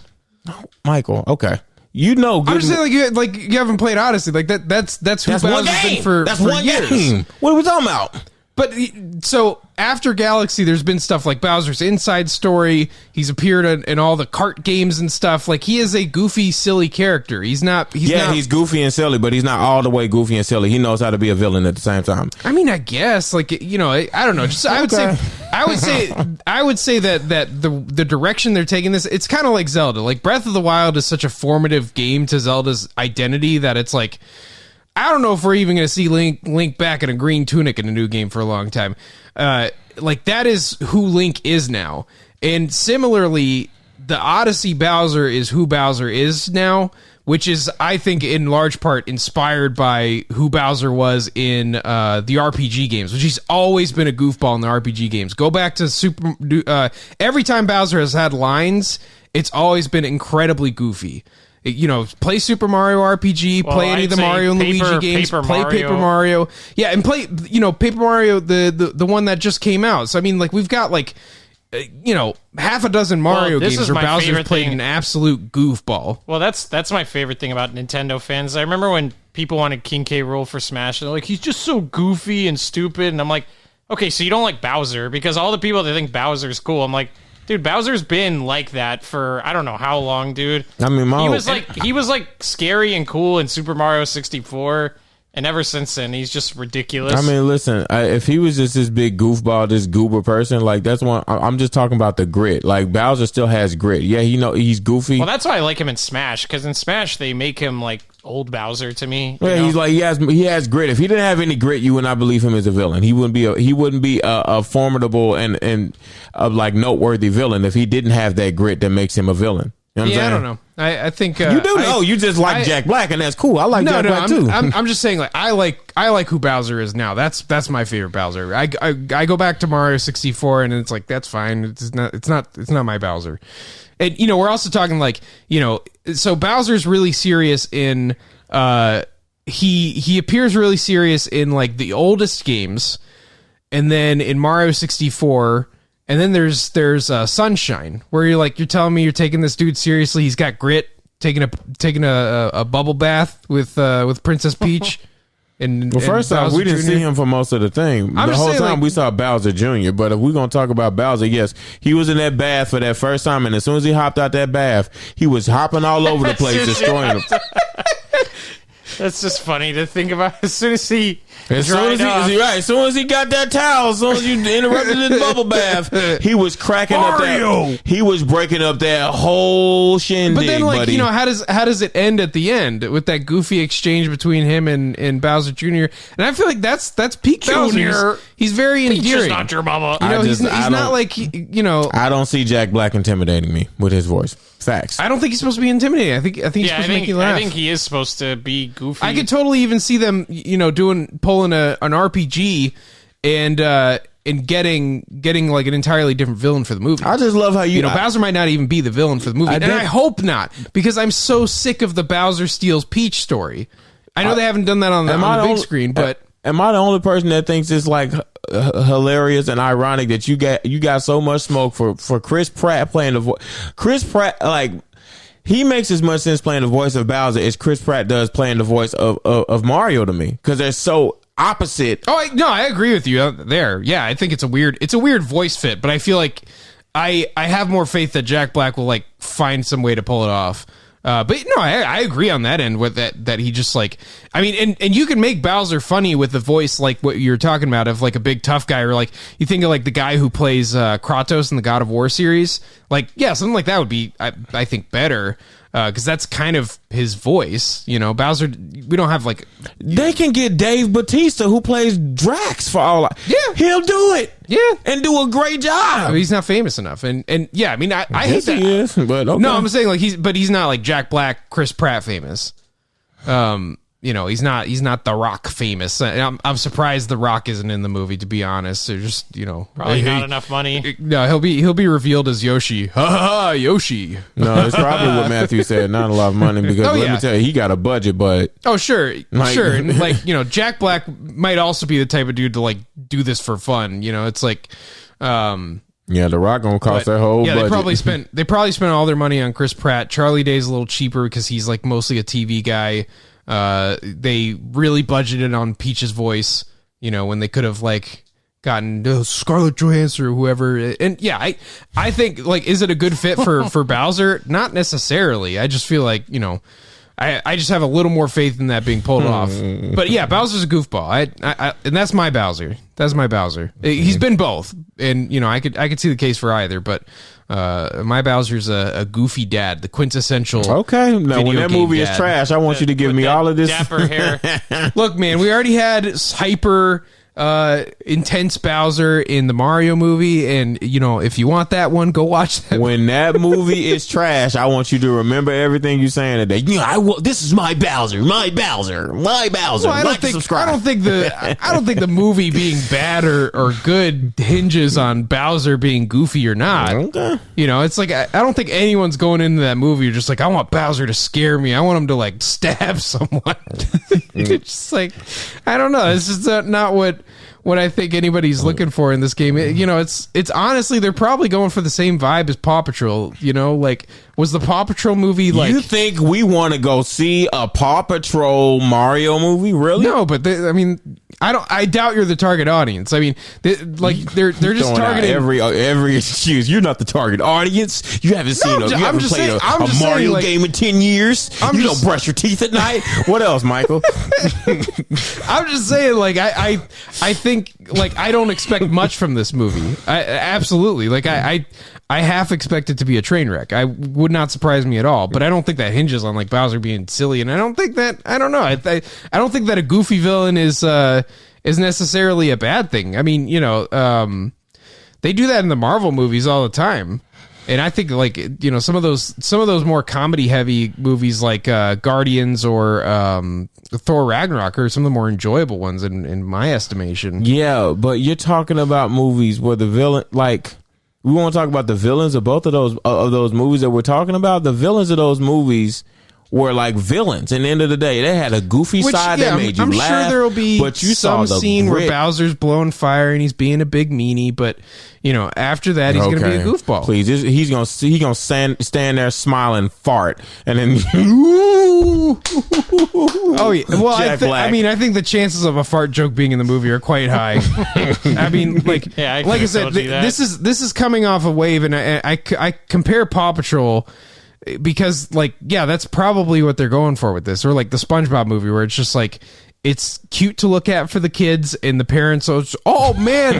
Michael, okay, you know. I'm just saying like you haven't played Odyssey. Like that's who Bowser's been for. That's for one years. game. What are we talking about? But so after Galaxy, there's been stuff like Bowser's Inside Story. He's appeared in all the kart games and stuff. Like he is a goofy, silly character. He's goofy and silly, but he's not all the way goofy and silly. He knows how to be a villain at the same time. I mean, I guess like I don't know. Just I would say that the direction they're taking this, it's kind of like Zelda. Like Breath of the Wild is such a formative game to Zelda's identity that it's like, I don't know if we're even going to see Link back in a green tunic in a new game for a long time. Like that is who Link is now. And similarly, the Odyssey Bowser is who Bowser is now, which is, I think, in large part inspired by who Bowser was in the RPG games, which he's always been a goofball in the RPG games. Go back to every time Bowser has had lines, it's always been incredibly goofy. You know, play Super Mario RPG, play any of the Mario and Luigi games, play Paper Mario. Yeah, and play, Paper Mario, the one that just came out. So, I mean, like, we've got, like, half a dozen Mario games where Bowser's played an absolute goofball. Well, that's my favorite thing about Nintendo fans. I remember when people wanted King K. Rool for Smash, they're like, he's just so goofy and stupid. And I'm like, okay, so you don't like Bowser, because all the people that think Bowser's cool, I'm like, dude, Bowser's been like that for I don't know how long, dude. I mean, he was like scary and cool in Super Mario 64, and ever since then, he's just ridiculous. I mean, listen, if he was just this big goofball, this goober person, like that's one. I'm just talking about the grit. Like Bowser still has grit. Yeah, he's goofy. Well, that's why I like him in Smash, because in Smash they make him like old Bowser to me. Yeah, he's like he has grit. If he didn't have any grit, you would not believe him as a villain. He wouldn't be a formidable and like noteworthy villain if he didn't have that grit that makes him a villain. You know what I'm saying? I don't know. I think you do know. You just like Jack Black, and that's cool. I like Jack Black too. I'm just saying, like I like who Bowser is now. That's my favorite Bowser. I go back to Mario 64, and it's like that's fine. It's not my Bowser. And we're also talking like so Bowser's really serious in he appears really serious in like the oldest games, and then in Mario 64. And then there's Sunshine, where you're telling me you're taking this dude seriously. He's got grit, taking a bubble bath with Princess Peach. And first off, we didn't Jr. see him for most of the thing. The whole time we saw Bowser Jr. But if we're gonna talk about Bowser, yes, he was in that bath for that first time, and as soon as he hopped out that bath, he was hopping all over the place, destroying them. That's just funny to think about. As soon as he As soon as he got that towel, as soon as you interrupted his bubble bath, he was cracking up that. He was breaking up that whole shindig. But then, like, buddy. you know, how does it end at the end with that goofy exchange between him and Bowser Jr. And I feel like that's peak Bowser. He's very endearing. Peach is not your mama. You know, he's not like, you know. I don't see Jack Black intimidating me with his voice. Facts. I don't think he's supposed to be intimidating. I think he's supposed to make you laugh. I think he is supposed to be goofy. I could totally even see them, you know, pulling an RPG and getting like an entirely different villain for the movie. I just love how you know, Bowser might not even be the villain for the movie, and I hope not, because I'm so sick of the Bowser steals Peach story. I know they haven't done that on the big screen, but am I the only person that thinks it's like hilarious and ironic that you got so much smoke for Chris Pratt playing the voice? Chris Pratt, like, he makes as much sense playing the voice of Bowser as Chris Pratt does playing the voice of Mario to me, because they're so opposite. I agree with you there. Yeah, I think it's a weird voice fit, but I feel like I have more faith that Jack Black will like find some way to pull it off. But no, I agree on that end with that he just like, I mean, and you can make Bowser funny with the voice like what you're talking about of like a big tough guy, or like you think of like the guy who plays Kratos in the God of War series. Like, yeah, something like that would be I think better. Because that's kind of his voice, you know. Bowser, we don't have like. They can get Dave Bautista, who plays Drax, for all. Yeah, he'll do it. Yeah, and do a great job. I mean, he's not famous enough, and yeah, I mean, I hate that. He is, but okay. No, I'm saying like he's not like Jack Black, Chris Pratt famous. You know, he's not The Rock famous. I'm surprised The Rock isn't in the movie, to be honest. They're just, you know, probably not enough money. No, he'll be revealed as Yoshi. Ha ha, Yoshi. No, it's probably what Matthew said. Not a lot of money, because let me tell you, he got a budget, but sure. And like, you know, Jack Black might also be the type of dude to like do this for fun. You know, it's like, yeah, The Rock gonna cost that whole budget. They probably spent all their money on Chris Pratt. Charlie Day's a little cheaper because he's like mostly a TV guy. They really budgeted on Peach's voice, you know, when they could have like gotten Scarlett Johansson or whoever. And yeah, I think like, is it a good fit for Bowser? Not necessarily. I just feel like, you know, I just have a little more faith in that being pulled off. But yeah, Bowser's a goofball. I and that's my Bowser. That's my Bowser. He's been both, and you know, I could see the case for either, but. My Bowser's a goofy dad, the quintessential. Okay, now when that movie is trash, I want you to give me all of this. Dapper hair. Look, man, we already had hyper intense Bowser in the Mario movie, and you know, if you want that one, go watch that. When that movie is trash, I want you to remember everything you're saying today. You know, this is my Bowser, my Bowser, my Bowser. Well, I don't think the movie being bad or good hinges on Bowser being goofy or not. Okay. You know, it's like I don't think anyone's going into that movie just like, I want Bowser to scare me. I want him to like stab someone. It's just like, I don't know. It's just not what I think anybody's looking for in this game. You know, it's honestly, they're probably going for the same vibe as Paw Patrol. You know, like, was the Paw Patrol movie like... You think we want to go see a Paw Patrol Mario movie? Really? No, but I mean, I doubt you're the target audience. I mean, they're just targeting every excuse. You're not the target audience. You haven't seen you haven't played a Mario game in 10 years. You don't brush your teeth at night. What else, Michael? I'm just saying, like, I think, like, I don't expect much from this movie. Absolutely. Like, I half expect it to be a train wreck. I would not surprise me at all, but I don't think that hinges on like Bowser being silly, and I don't think that I don't think that a goofy villain is necessarily a bad thing. I mean, you know, they do that in the Marvel movies all the time. And I think, like, you know, some of those more comedy heavy movies like Guardians or Thor Ragnarok are some of the more enjoyable ones in my estimation. Yeah, but you're talking about movies where the villain, like, we want to talk about the villains of both of those movies that we're talking about. The villains of those movies were like villains. In the end of the day, they had a goofy side that made you I'm laugh. sure there will be but you some saw the scene where grit. Bowser's blowing fire and he's being a big meanie, but after that he's going to be a goofball. Please, he's gonna stand there smiling, fart, and then Oh yeah. Well, Jack Black. I think the chances of a fart joke being in the movie are quite high. I mean, like, Yeah, I like I could've said, told you that. this is coming off a wave, and I compare Paw Patrol because, like, yeah, that's probably what they're going for with this, or like the SpongeBob movie, where it's just like, it's cute to look at for the kids, and the parents are, oh man,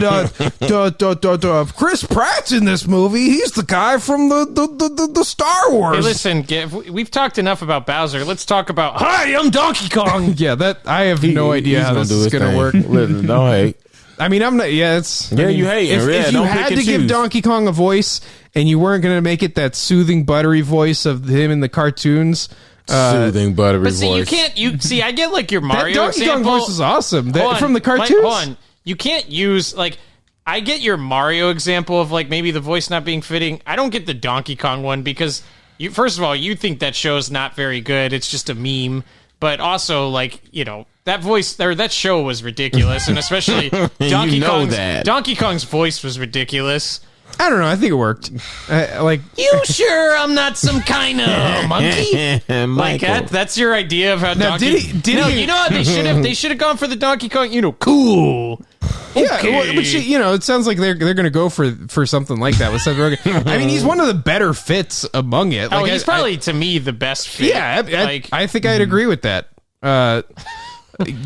Chris Pratt's in this movie. He's the guy from the Star Wars. Hey, listen, we've talked enough about Bowser. Let's talk about, hi, I'm Donkey Kong. Yeah, that I have no idea how this is going to work. Listen, don't hate. I mean, I'm not. Yeah, it's. Yeah, I mean, you hate it. If you Don't had pick to and give choose. Donkey Kong a voice, and you weren't going to make it that soothing, buttery voice of him in the cartoons, Soothing, buttery But see, voice. you see, I get like your that Mario Donkey example. Kong voice is awesome. Hold on, From the Mike, cartoons. hold on. You can't use, like, I get your Mario example of, like, maybe the voice not being fitting. I don't get the Donkey Kong one because, first of all, you think that show's not very good. It's just a meme. But also, like, that voice, or that show was ridiculous. And especially Donkey Kong's voice was ridiculous. I don't know. I think it worked. You sure I'm not some kind of monkey? Like that's your idea of how Now, Donkey... did he- you know what? They should have gone for the Donkey Kong, cool. Yeah, Okay. well, but it sounds like they're going to go for something like that with Seth Rogen. I mean, he's one of the better fits among it. Oh, Like, he's probably, to me, the best fit. Yeah, I think I'd agree with that.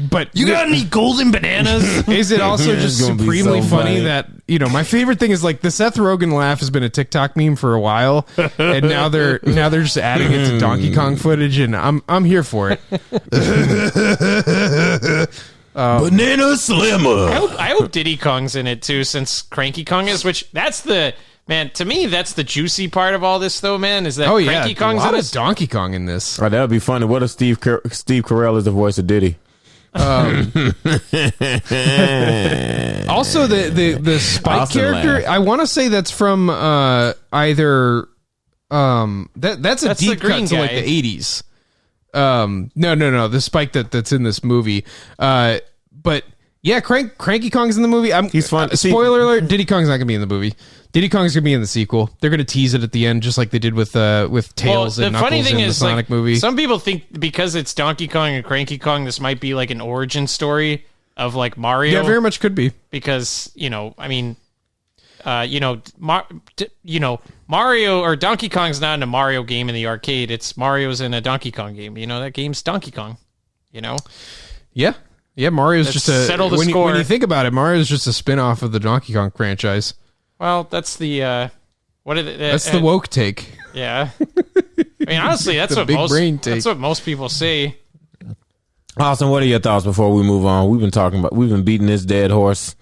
But You got any golden bananas? is it also just It's gonna be supremely so funny funny. that my favorite thing is, like, the Seth Rogen laugh has been a TikTok meme for a while, and now they're just adding it to Donkey Kong footage, and I'm here for it. Banana Slimmer. I hope Diddy Kong's in it too, since Cranky Kong is. Which to me, that's the juicy part of all this, though. Man, is that Oh yeah, Cranky a Kong's lot in of it? Donkey Kong in this. Oh, that would be funny. What if Steve Carell is the voice of Diddy? Also, the Spike Austin character, laughed. I want to say that's from either that's a That's the deep cut green to like guy. the 80s. No, the Spike that's in this movie. But yeah, Cranky Kong's in the movie. He's fun. See- Spoiler alert: Diddy Kong's not gonna be in the movie. Diddy Kong's gonna be in the sequel. They're gonna tease it at the end, just like they did with Tails and Knuckles in the Sonic movie. Some people think because it's Donkey Kong and Cranky Kong, this might be like an origin story of like Mario. Yeah, very much could be. Because Mario or Donkey Kong's not in a Mario game in the arcade. It's Mario's in a Donkey Kong game. That game's Donkey Kong. Yeah, Mario's Let's just a settle the when score. you think about it, Mario's just a spin-off of the Donkey Kong franchise. Well, that's the what are That's the woke take. Yeah. I mean, honestly, that's The what big most brain take. that's what most people say. Austin, what are your thoughts before we move on? We've been beating this dead horse.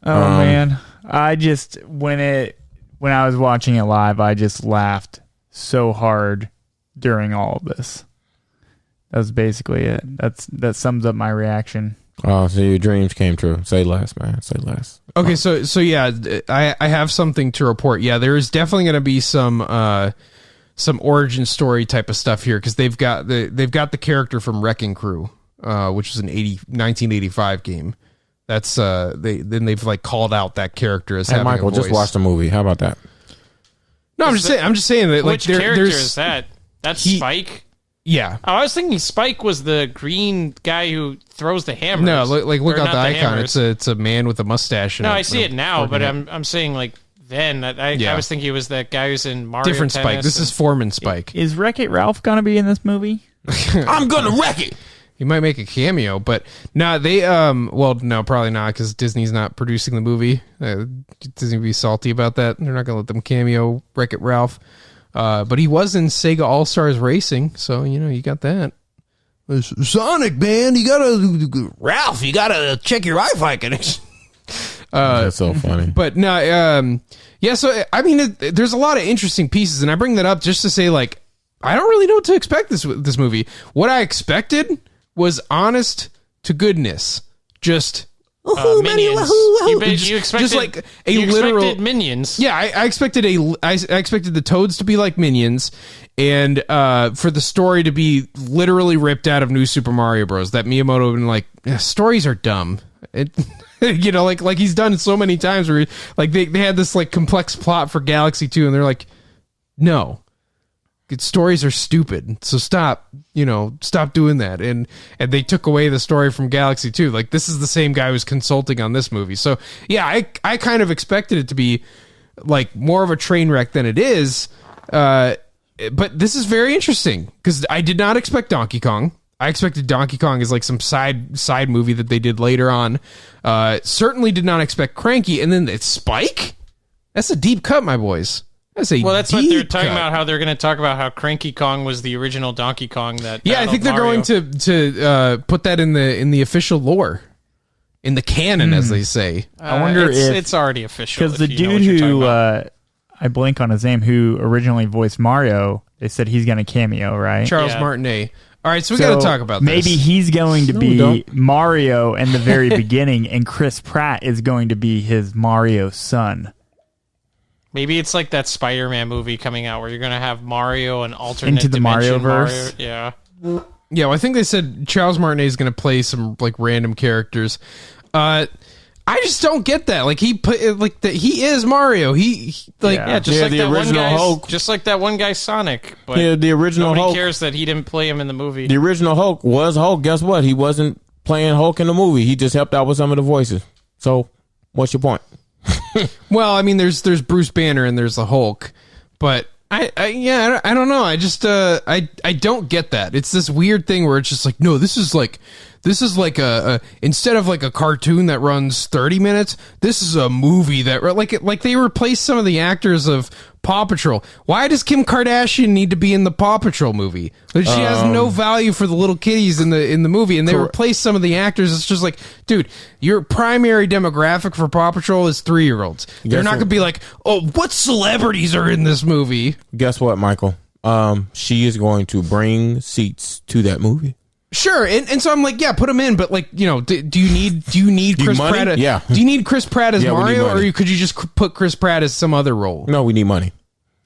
Oh man, I just when I was watching it live, I just laughed so hard during all of this. That was basically it. That sums up my reaction. Oh, so your dreams came true. Say less, man. Say less. Okay, so yeah, I have something to report. Yeah, there is definitely going to be some origin story type of stuff here because they've got the character from Wrecking Crew, which was an 1985 game. That's they've like called out that character as Hey, having Michael, a voice. just watch the movie. How about that? No, I'm just saying that like Which character there's is that? That's he- Spike. yeah. Oh, I was thinking Spike was the green guy who throws the hammers. No, look Or out not the icon. hammers. It's a man with a mustache. And No, a- I see it now, but forking I'm saying like then that I Yeah. was thinking it was that guy who's in Mario different Tennis Spike. This and- is Foreman Spike. Is Wreck-It Ralph gonna be in this movie? I'm gonna wreck it. He might make a cameo, but no, no, probably not because Disney's not producing the movie. Disney would be salty about that. They're not gonna let them cameo Wreck-It Ralph. But he was in Sega All Stars Racing, so you got that. Sonic, man, Ralph, you gotta check your Wi-Fi connection. That's so funny. But no, yeah. So I mean, there's a lot of interesting pieces, and I bring that up just to say, like, I don't really know what to expect this movie. What I expected was honest to goodness, just Minions. You expected just like a you literal expected Minions. Yeah, I expected I expected the Toads to be like Minions, and for the story to be literally ripped out of New Super Mario Bros. That Miyamoto would been like, stories are dumb. It, you know, like he's done so many times where like they had this like complex plot for Galaxy 2, and they're like, no. Stories are stupid, so stop doing that. And they took away the story from Galaxy 2. Like, this is the same guy who's consulting on this movie. So yeah, I kind of expected it to be like more of a train wreck than it is. But this is very interesting because I did not expect Donkey Kong. I expected Donkey Kong as like some side movie that they did later on. Certainly did not expect Cranky, and then it's Spike. That's a deep cut, my boys. That's what they're talking about. How they're going to talk about how Cranky Kong was the original Donkey Kong. I think they're going to put that in the official lore, in the canon, as they say. I wonder if it's already official. Because the dude who I blank on his name, who originally voiced Mario, they said he's going to cameo, right? Charles Martinet. All right, so we got to talk about this. Maybe he's going to be Mario in the very beginning, and Chris Pratt is going to be his Mario son. Maybe it's like that Spider-Man movie coming out where you're going to have Mario and alternate into the dimension Mario-verse. Yeah. Yeah, well, I think they said Charles Martinet is going to play some like random characters. I just don't get that. Like he is Mario. Just like the original Hulk. Just like that one guy Sonic. But the original nobody Hulk cares that he didn't play him in the movie. The original Hulk was Hulk. Guess what? He wasn't playing Hulk in the movie. He just helped out with some of the voices. So, what's your point? Well, I mean, there's Bruce Banner and there's the Hulk, but I don't know. I just I don't get that. It's this weird thing where it's just like, no, this is like a instead of like a cartoon that runs 30 minutes, this is a movie that like they replaced some of the actors of Paw Patrol. Why does Kim Kardashian need to be in the Paw Patrol movie? Like, she has no value for the little kitties in the movie, and they replaced some of the actors. It's just like, dude, your primary demographic for Paw Patrol is 3-year-olds. They're not gonna be like, oh, what celebrities are in this movie? Guess what, Michael? She is going to bring seats to that movie. Sure, and so I'm like, yeah, put him in, but like, you know, do you need Chris Pratt? Yeah. Do you need Chris Pratt as Mario, or could you just put Chris Pratt as some other role? No, we need money.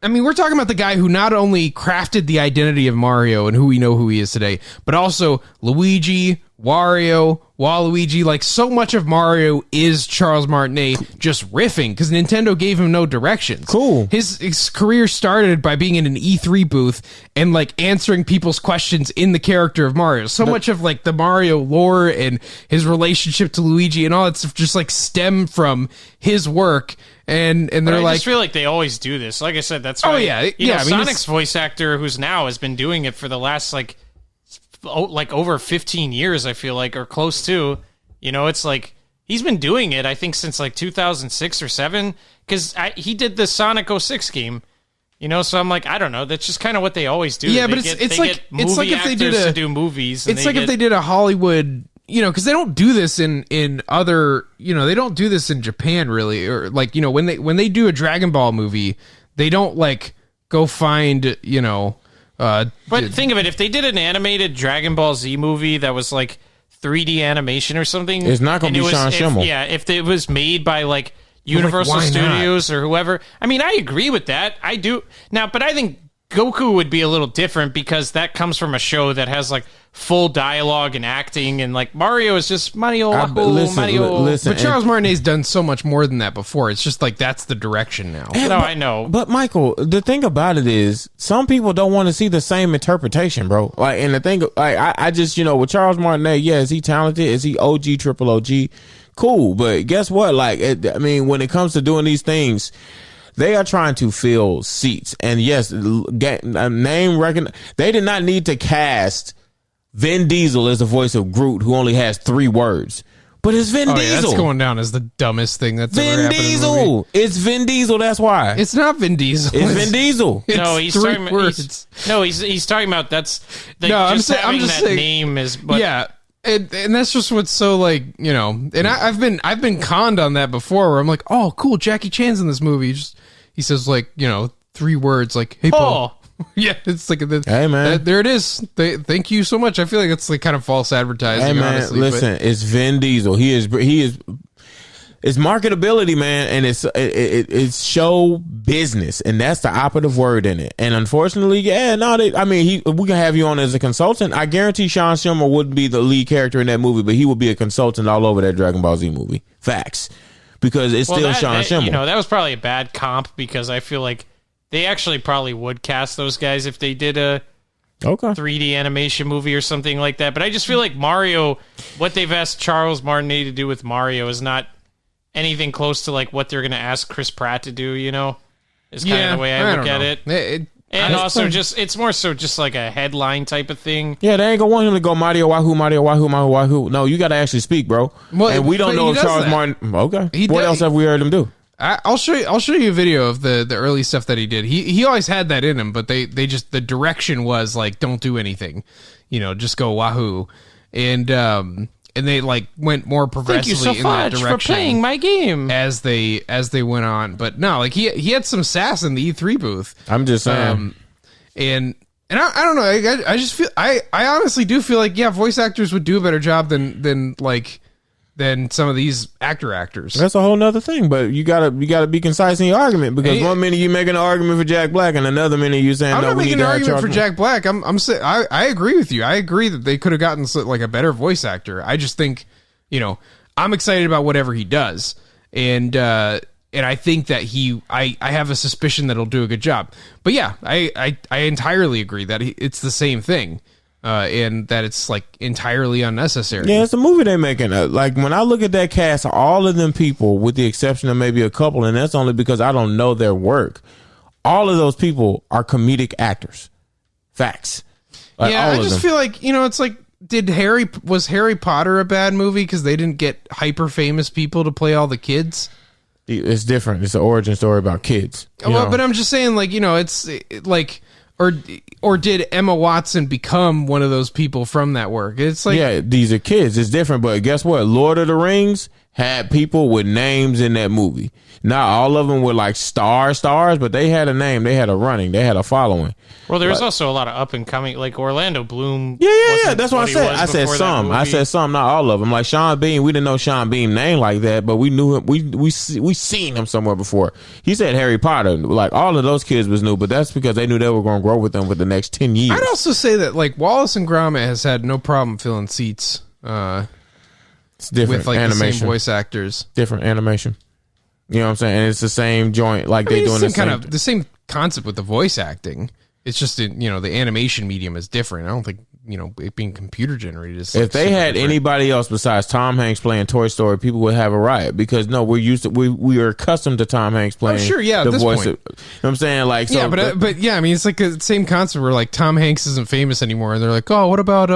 I mean, we're talking about the guy who not only crafted the identity of Mario and who we know who he is today, but also Luigi, Wario, Waluigi. Like, so much of Mario is Charles Martinet just riffing because Nintendo gave him no directions. Cool. His career started by being in an E3 booth and like answering people's questions in the character of Mario. So much of like the Mario lore and his relationship to Luigi and all that stuff just like stem from his work. And they're like, I just feel like they always do this. Like I said, that's why. Oh yeah, yeah. I mean, Sonic's voice actor, who's now has been doing it for the last like over 15 years. I feel like, or close to. You know, it's like he's been doing it. I think since like 2006 or 7, because he did the Sonic 06 game. You know, so I'm like, I don't know. That's just kind of what they always do. Yeah, but it's like if they did to do movies. It's like if they did a Hollywood. You know, because they don't do this in other, you know, they don't do this in Japan really, or like, you know, when they do a Dragon Ball movie, they don't like go find, you know. But think of it, if they did an animated Dragon Ball Z movie that was like 3D animation or something, it's not going to be Sean Schimmel. Yeah, if it was made by like Universal Studios or whoever, I mean, I agree with that. I do now, but I think Goku would be a little different because that comes from a show that has like full dialogue and acting, and like Mario is just Mario. Listen, but Charles Martinet's done so much more than that before. It's just like that's the direction now. I know. But Michael, the thing about it is, some people don't want to see the same interpretation, bro. Like, and the thing, like, I just, you know, with Charles Martinet, yeah, is he talented? Is he OG, triple OG? Cool, but guess what? Like, I mean, when it comes to doing these things, they are trying to fill seats. And yes, get a name recognition. They did not need to cast Vin Diesel as the voice of Groot, who only has 3 words. But it's Vin Diesel. Yeah, that's going down as the dumbest thing that's ever happened Vin Diesel. In the movie. It's Vin Diesel, that's why. It's not Vin Diesel. It's Vin Diesel. No, he's 3 talking words. He's talking about that's I'm just saying, name is but, yeah. And that's just what's so like, you know, and I've been conned on that before where I'm like, oh cool, Jackie Chan's in this movie. He says like, you know, 3 words like, hey Paul. Yeah, it's like Hey, man. there it is. Thank you so much. I feel like it's like kind of false advertising. Hey man, honestly, listen, it's Vin Diesel. He is. It's marketability, man, and it's show business, and that's the operative word in it. And unfortunately, we can have you on as a consultant. I guarantee Sean Schimmer wouldn't be the lead character in that movie, but he would be a consultant all over that Dragon Ball Z movie. Facts, because it's still Sean Schimmer. You know, that was probably a bad comp because I feel like they actually probably would cast those guys if they did a 3D animation movie or something like that. But I just feel like Mario, what they've asked Charles Martinet to do with Mario is not anything close to like what they're going to ask Chris Pratt to do, you know, is kind of the way I look at it. And also just, it's more so just like a headline type of thing. Yeah, they ain't going to want him to go Mario Wahoo, Mario Wahoo, Mario Wahoo. No, you got to actually speak, bro. Well, and we don't know if Charles Martin. Okay. What else have we heard him do? I'll show you a video of the early stuff that he did. He always had that in him, but they just, the direction was like, don't do anything, you know, just go Wahoo. And they like went more progressively in that direction. Thank you so much for playing my game as they went on. But no, like he had some sass in the E3 booth. I'm just saying, and I don't know. I just feel I honestly do feel like voice actors would do a better job than some of these actors. That's a whole nother thing. But you gotta be concise in your argument, because one minute you making an argument for Jack Black, and another minute you saying I'm no. not making an argument for Jack Black. I agree with you. I agree that they could have gotten like a better voice actor. I just think, you know, I'm excited about whatever he does, and I think that I have a suspicion that he'll do a good job. But yeah, I entirely agree that it's the same thing. And that it's like entirely unnecessary. Yeah, it's a movie they're making. Like when I look at that cast, all of them people, with the exception of maybe a couple, and that's only because I don't know their work. All of those people are comedic actors. Facts. Like, yeah, I just feel like, you know, it's like, was Harry Potter a bad movie because they didn't get hyper famous people to play all the kids? It's different. It's an origin story about kids. Well, but I'm just saying, like, you know, it's like. Or did Emma Watson become one of those people from that work? It's like, yeah, these are kids. It's different, but guess what? Lord of the Rings had people with names in that movie. Not all of them were like stars, but they had a name. They had a running. They had a following. Well, there was also a lot of up and coming, like Orlando Bloom. Yeah. That's what I said. I said some. Not all of them. Like Sean Bean, we didn't know Sean Bean name like that, but we knew him. We seen him somewhere before. He said Harry Potter. Like all of those kids was new, but that's because they knew they were going to grow with them for the next 10 years. I'd also say that like Wallace and Gromit has had no problem filling seats. It's different with like animation. the same voice actors. Different animation. You know what I'm saying? And it's the same joint. Like they doing the same concept with the voice acting. It's just the animation medium is different. I don't think it being computer generated is. If they had anybody else besides Tom Hanks playing Toy Story, people would have a riot, because we are accustomed to Tom Hanks playing. Oh, sure, yeah. The at this voice. Point. You know what I'm saying? Like, so, yeah, but yeah, I mean, it's like the same concept where like Tom Hanks isn't famous anymore, and they're like, oh, what about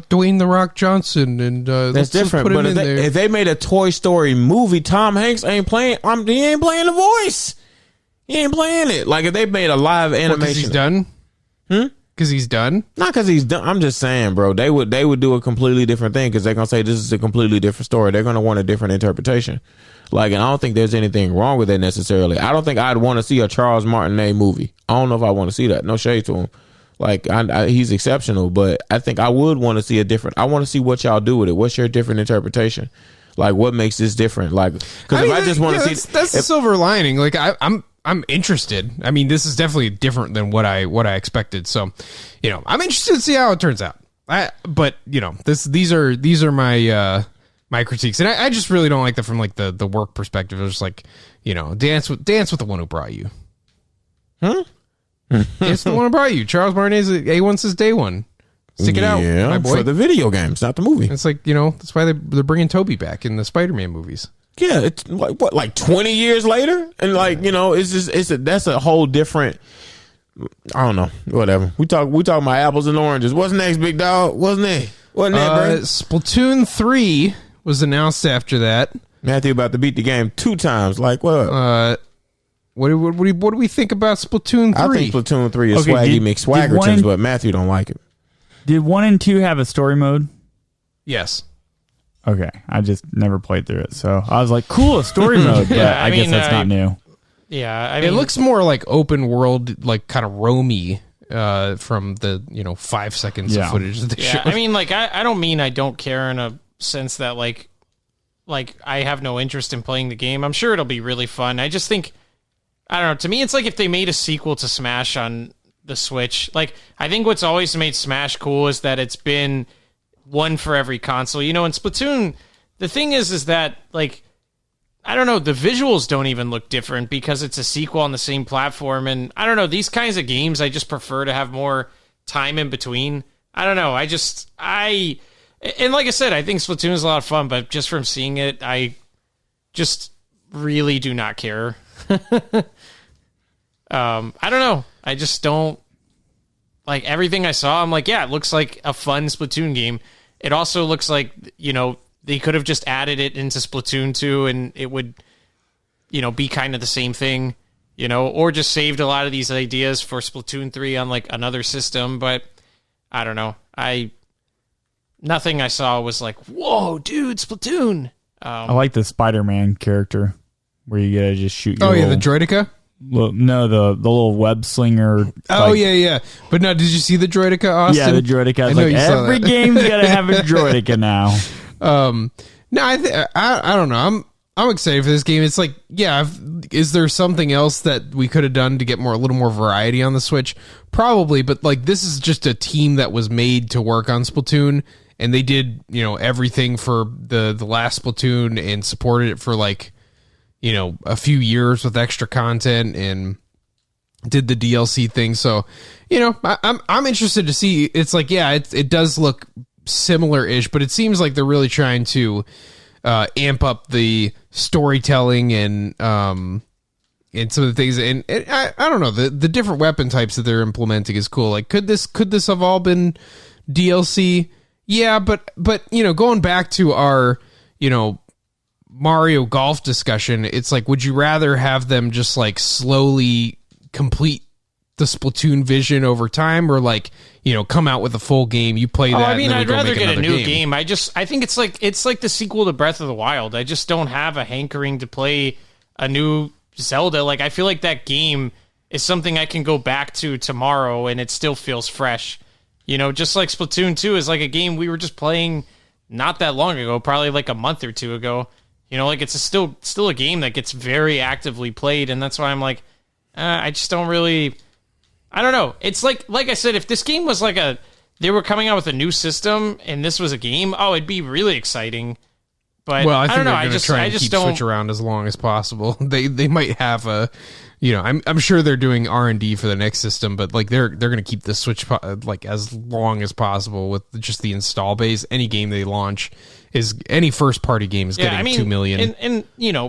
Dwayne the Rock Johnson? And that's different. But if they made a Toy Story movie, Tom Hanks ain't playing. He ain't playing the voice. He ain't playing it. Like if they made a live animation, because he's done. Because he's done? Not because he's done. I'm just saying, bro. They would do a completely different thing, because they're gonna say this is a completely different story. They're gonna want a different interpretation. Like, and I don't think there's anything wrong with it necessarily. I don't think I'd want to see a Charles Martinet movie. I don't know if I want to see that. No shade to him. Like, he's exceptional, but I think I would want to see a different. I want to see what y'all do with it. What's your different interpretation? Like, what makes this different? Like, because I just want to see, that's the silver lining. Like, I'm interested. I mean, this is definitely different than what I expected. So, I'm interested to see how it turns out. But these are my my critiques, and I just really don't like that from like the work perspective. It's just like, dance with the one who brought you. It's the one who brought you. Charles Martinet's A1 since day one. Stick it out, my boy. For the video games, not the movie. It's like, that's why they're bringing Toby back in the Spider-Man movies. Yeah, it's like 20 years later, and like that's a whole different. I don't know, whatever. We talk about apples and oranges. What's next, big dog? Wasn't it, bro? Splatoon 3 was announced after that. Matthew about to beat the game 2 times. Like what? What do we think about Splatoon 3? I think Splatoon 3 is Swaggy McSwaggertons, but Matthew don't like it. Did 1 and 2 have a story mode? Yes. Okay, I just never played through it, so I was like, "Cool, a story mode." But I guess that's not new. Yeah, I mean, it looks more like open world, like kind of roamy from the 5 seconds of footage that they showed. I mean, like I don't mean I don't care in a sense that like I have no interest in playing the game. I'm sure it'll be really fun. I just think, I don't know, to me it's like if they made a sequel to Smash on the Switch. Like, I think what's always made Smash cool is that it's been one for every console. In Splatoon, the thing is that, like, I don't know, the visuals don't even look different because it's a sequel on the same platform. And I don't know, these kinds of games, I just prefer to have more time in between. I don't know. And like I said, I think Splatoon is a lot of fun, but just from seeing it, I just really do not care. I don't know. I just don't like everything I saw. I'm like, yeah, it looks like a fun Splatoon game. It also looks like, they could have just added it into Splatoon 2 and it would, be kind of the same thing, or just saved a lot of these ideas for Splatoon 3 on like another system. But I don't know. Nothing I saw was like, whoa, dude, Splatoon. I like the Spider-Man character where you gotta just shoot your the Droideka? No, the little web slinger. Oh, yeah. But no, did you see the Droideka, Austin? Yeah, the Droideka. I was like, every game's gotta have a Droideka now. No, I don't know. I'm excited for this game. It's like, yeah, is there something else that we could have done to get a little more variety on the Switch? Probably, but like this is just a team that was made to work on Splatoon, and they did, everything for the last Splatoon and supported it for like, a few years with extra content and did the DLC thing. So, I'm interested to see. It's like, yeah, it does look similar-ish, but it seems like they're really trying to amp up the storytelling and some of the things. And I don't know, the different weapon types that they're implementing is cool. Like, could this have all been DLC? Yeah, but going back to our Mario Golf discussion, it's like, would you rather have them just like slowly complete the Splatoon vision over time, or like come out with a full game, you play that? I mean, and then I'd rather get a new game. I think it's like the sequel to Breath of the Wild. I just don't have a hankering to play a new Zelda. Like, I feel like that game is something I can go back to tomorrow and it still feels fresh. Just like Splatoon 2 is like a game we were just playing not that long ago, probably like a month or two ago. Like it's still a game that gets very actively played, and that's why I'm like, I just don't really. I don't know. It's like I said, if this game was like they were coming out with a new system and this was a game, it'd be really exciting. But well, I think don't know. they're going to try and keep Switch around as long as possible. They might have a, I'm sure they're doing R&D for the next system, but like they're going to keep the Switch like as long as possible with just the install base. Any game they launch any first party game is getting 2 million. And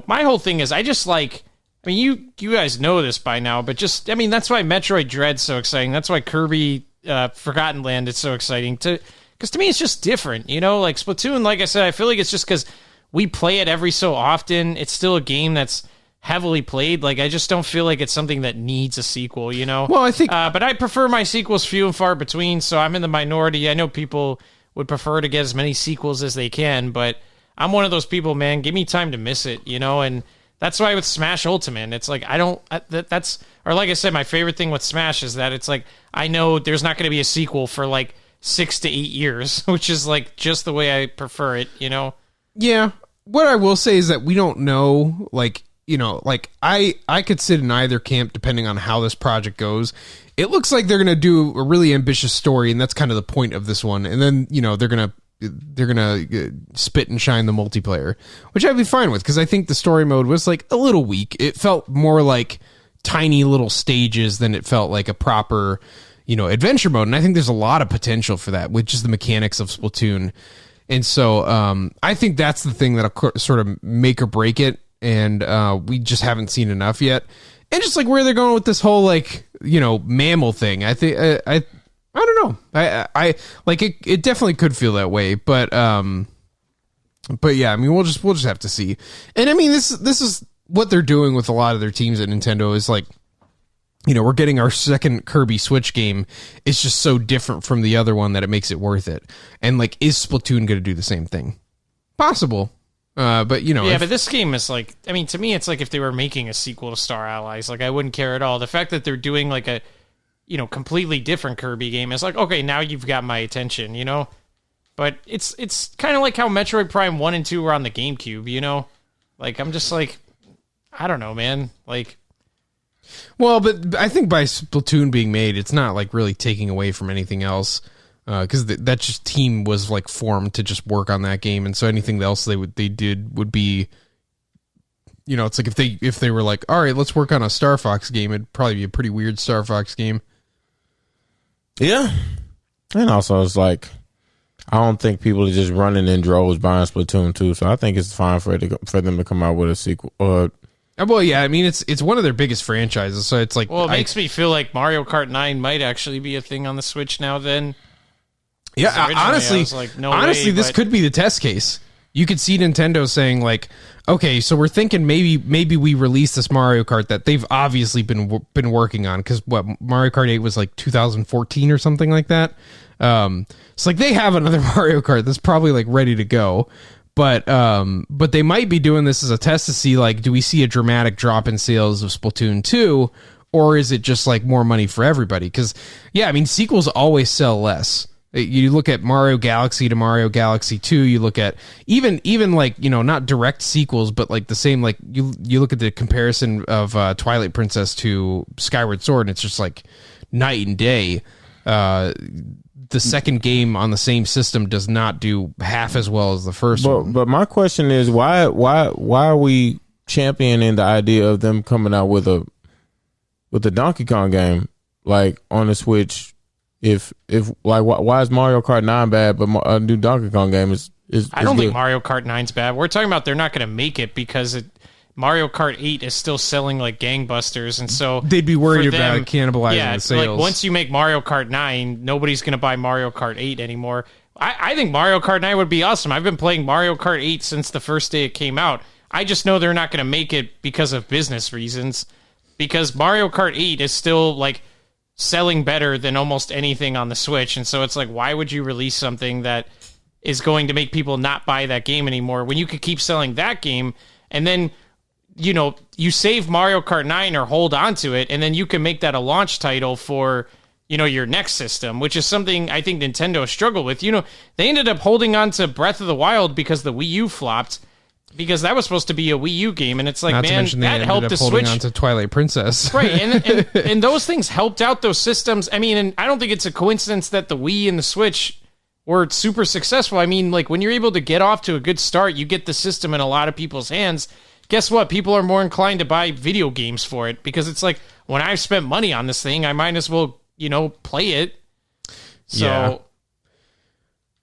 my whole thing is I just like. I mean, you guys know this by now, but that's why Metroid Dread's so exciting. That's why Kirby Forgotten Land is so exciting. Because to me, it's just different. Like Splatoon, like I said, I feel like it's just because we play it every so often. It's still a game that's heavily played. Like, I just don't feel like it's something that needs a sequel, Well, I think... but I prefer my sequels few and far between, so I'm in the minority. I know people would prefer to get as many sequels as they can, but I'm one of those people, man. Give me time to miss it, and... That's why with Smash Ultimate, it's like, or like I said, my favorite thing with Smash is that it's like, I know there's not going to be a sequel for like 6 to 8 years, which is like just the way I prefer it, Yeah. What I will say is that we don't know, like, I could sit in either camp depending on how this project goes. It looks like they're going to do a really ambitious story, and that's kind of the point of this one. And then, they're going to spit and shine the multiplayer, which I'd be fine with, because I think the story mode was like a little weak. It felt more like tiny little stages than it felt like a proper, adventure mode. And I think there's a lot of potential for that with just the mechanics of Splatoon. And so I think that's the thing that'll sort of make or break it. And we just haven't seen enough yet. And just like where they're going with this whole like, mammal thing. I think I don't know. I like it. It definitely could feel that way, but yeah. I mean, we'll just have to see. And I mean, this is what they're doing with a lot of their teams at Nintendo. Is like, we're getting our second Kirby Switch game. It's just so different from the other one that it makes it worth it. And like, is Splatoon going to do the same thing? Possible. But yeah, but this game is like, I mean, to me, it's like if they were making a sequel to Star Allies, like I wouldn't care at all. The fact that they're doing like completely different Kirby game. It's like, okay, now you've got my attention, But it's kind of like how Metroid Prime 1 and 2 were on the GameCube, Like, I'm just like, I don't know, man. Like, well, but I think by Splatoon being made, it's not like really taking away from anything else, because that just team was like formed to just work on that game, and so anything else they did would be, it's like if they were like, all right, let's work on a Star Fox game, it'd probably be a pretty weird Star Fox game. Yeah, and also it's like, I don't think people are just running in droves buying Splatoon 2, so I think it's fine for them to come out with a sequel. Well, yeah, I mean, it's one of their biggest franchises, so it's like... Well, it makes me feel like Mario Kart 9 might actually be a thing on the Switch now then. Yeah, honestly, like, no way, this could be the test case. You could see Nintendo saying, like, okay, so we're thinking maybe we release this Mario Kart that they've obviously been working on, because Mario Kart 8 was like 2014 or something like that. It's like they have another Mario Kart that's probably like ready to go. But they might be doing this as a test to see, like, do we see a dramatic drop in sales of Splatoon 2, or is it just like more money for everybody? Because, yeah, I mean, sequels always sell less. You look at Mario Galaxy to Mario Galaxy 2, you look at even like, not direct sequels, but like the same, like you look at the comparison of Twilight Princess to Skyward Sword, and it's just like night and day. The second game on the same system does not do half as well as the first one. But my question is, why are we championing the idea of them coming out with a Donkey Kong game like on the Switch? If like, why is Mario Kart 9 bad, but a new Donkey Kong game is I don't good? think Mario Kart 9's bad. We're talking about they're not going to make it because Mario Kart 8 is still selling like gangbusters, and so they'd be worried about cannibalizing the sales. Like once you make Mario Kart 9, nobody's going to buy Mario Kart 8 anymore. I think Mario Kart 9 would be awesome. I've been playing Mario Kart 8 since the first day it came out. I just know they're not going to make it because of business reasons, because Mario Kart 8 is still like selling better than almost anything on the Switch, and so it's like, why would you release something that is going to make people not buy that game anymore when you could keep selling that game, and then you save Mario Kart 9 or hold on to it, and then you can make that a launch title for, your next system, which is something I think Nintendo struggled with. They ended up holding on to Breath of the Wild because the Wii U flopped, because that was supposed to be a Wii U game, and it's like, man, that helped the Switch. On to Twilight Princess. Right, and those things helped out those systems. I mean, and I don't think it's a coincidence that the Wii and the Switch were super successful. I mean, like, when you're able to get off to a good start, you get the system in a lot of people's hands. Guess what? People are more inclined to buy video games for it, because it's like, when I've spent money on this thing, I might as well, play it. So,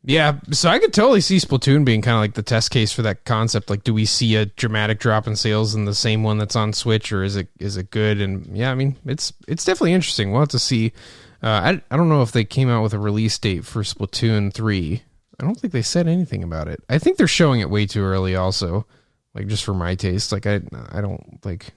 yeah. So I could totally see Splatoon being kind of like the test case for that concept. Like, do we see a dramatic drop in sales in the same one that's on Switch, or is it good? And yeah, I mean, it's definitely interesting. We'll have to see. I don't know if they came out with a release date for Splatoon 3. I don't think they said anything about it. I think they're showing it way too early also. Like, just for my taste, like I don't like.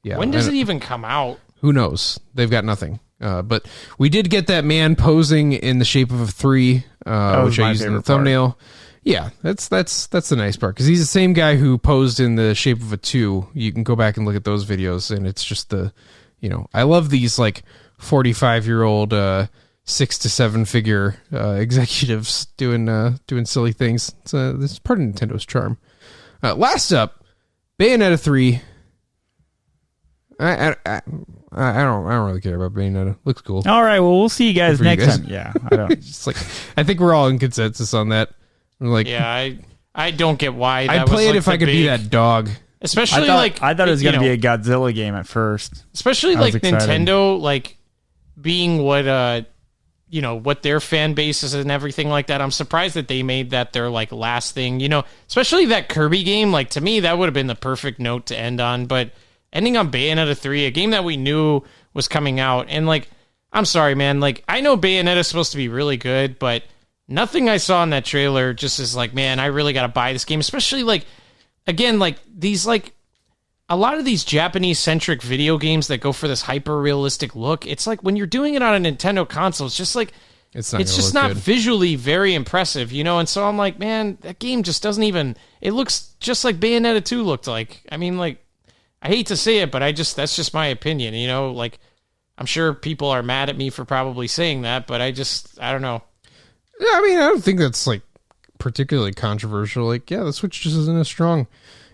Yeah. When does it even come out? Who knows? They've got nothing. But we did get that man posing in the shape of a 3, which I used in the thumbnail. Part. Yeah, that's the nice part, because he's the same guy who posed in the shape of a 2. You can go back and look at those videos, and it's just I love these like 45-year-old 6 to 7 figure executives doing silly things. This is part of Nintendo's charm. Last up, Bayonetta 3. I don't really care about Bayonetta. Looks cool. All right, well, we'll see you guys next time. Yeah, I don't. Just like, I think we're all in consensus on that. We're like, yeah, I don't get why. I'd play it if I could be that dog. Especially I thought it was going to be a Godzilla game at first. Especially like Nintendo, like being what what their fan base is and everything like that. I'm surprised that they made that their like last thing. Especially that Kirby game. Like, to me, that would have been the perfect note to end on. But ending on Bayonetta 3, a game that we knew was coming out, and like, I'm sorry, man. Like, I know Bayonetta's supposed to be really good, but nothing I saw in that trailer just is like, man, I really got to buy this game. Especially like, again, like these like a lot of these Japanese-centric video games that go for this hyper-realistic look. It's like when you're doing it on a Nintendo console, it's just like it's just not visually very impressive, And so I'm like, man, that game just doesn't even. It looks just like Bayonetta 2 looked like. I mean, like, I hate to say it, but that's just my opinion, Like, I'm sure people are mad at me for probably saying that, but I don't know. Yeah, I mean, I don't think that's like particularly controversial. Like, yeah, the Switch just isn't as strong,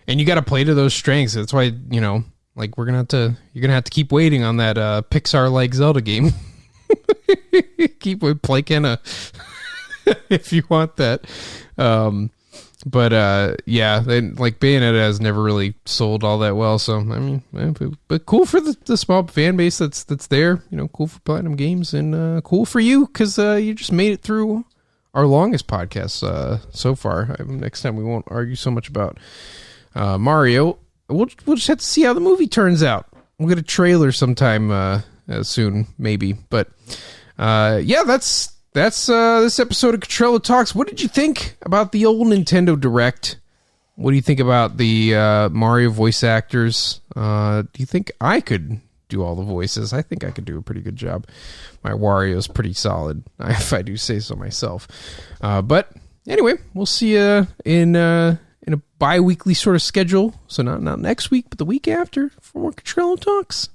and you got to play to those strengths. That's why, you know, like you're gonna have to keep waiting on that Pixar-like Zelda game. Keep play Kenna if you want that. But yeah, like Bayonetta has never really sold all that well. So I mean, but cool for the small fan base that's there. You know, cool for Platinum Games, and cool for you because you just made it through our longest podcast so far. Next time we won't argue so much about Mario. We'll just have to see how the movie turns out. We'll get a trailer sometime soon, maybe. But yeah, that's this episode of Cottrello Talks. What did you think about the old Nintendo Direct? What do you think about the Mario voice actors? Do you think I could do all the voices? I think I could do a pretty good job. My Wario's pretty solid, if I do say so myself. But anyway, we'll see you in a bi-weekly sort of schedule. So not next week, but the week after for more Cottrello Talks.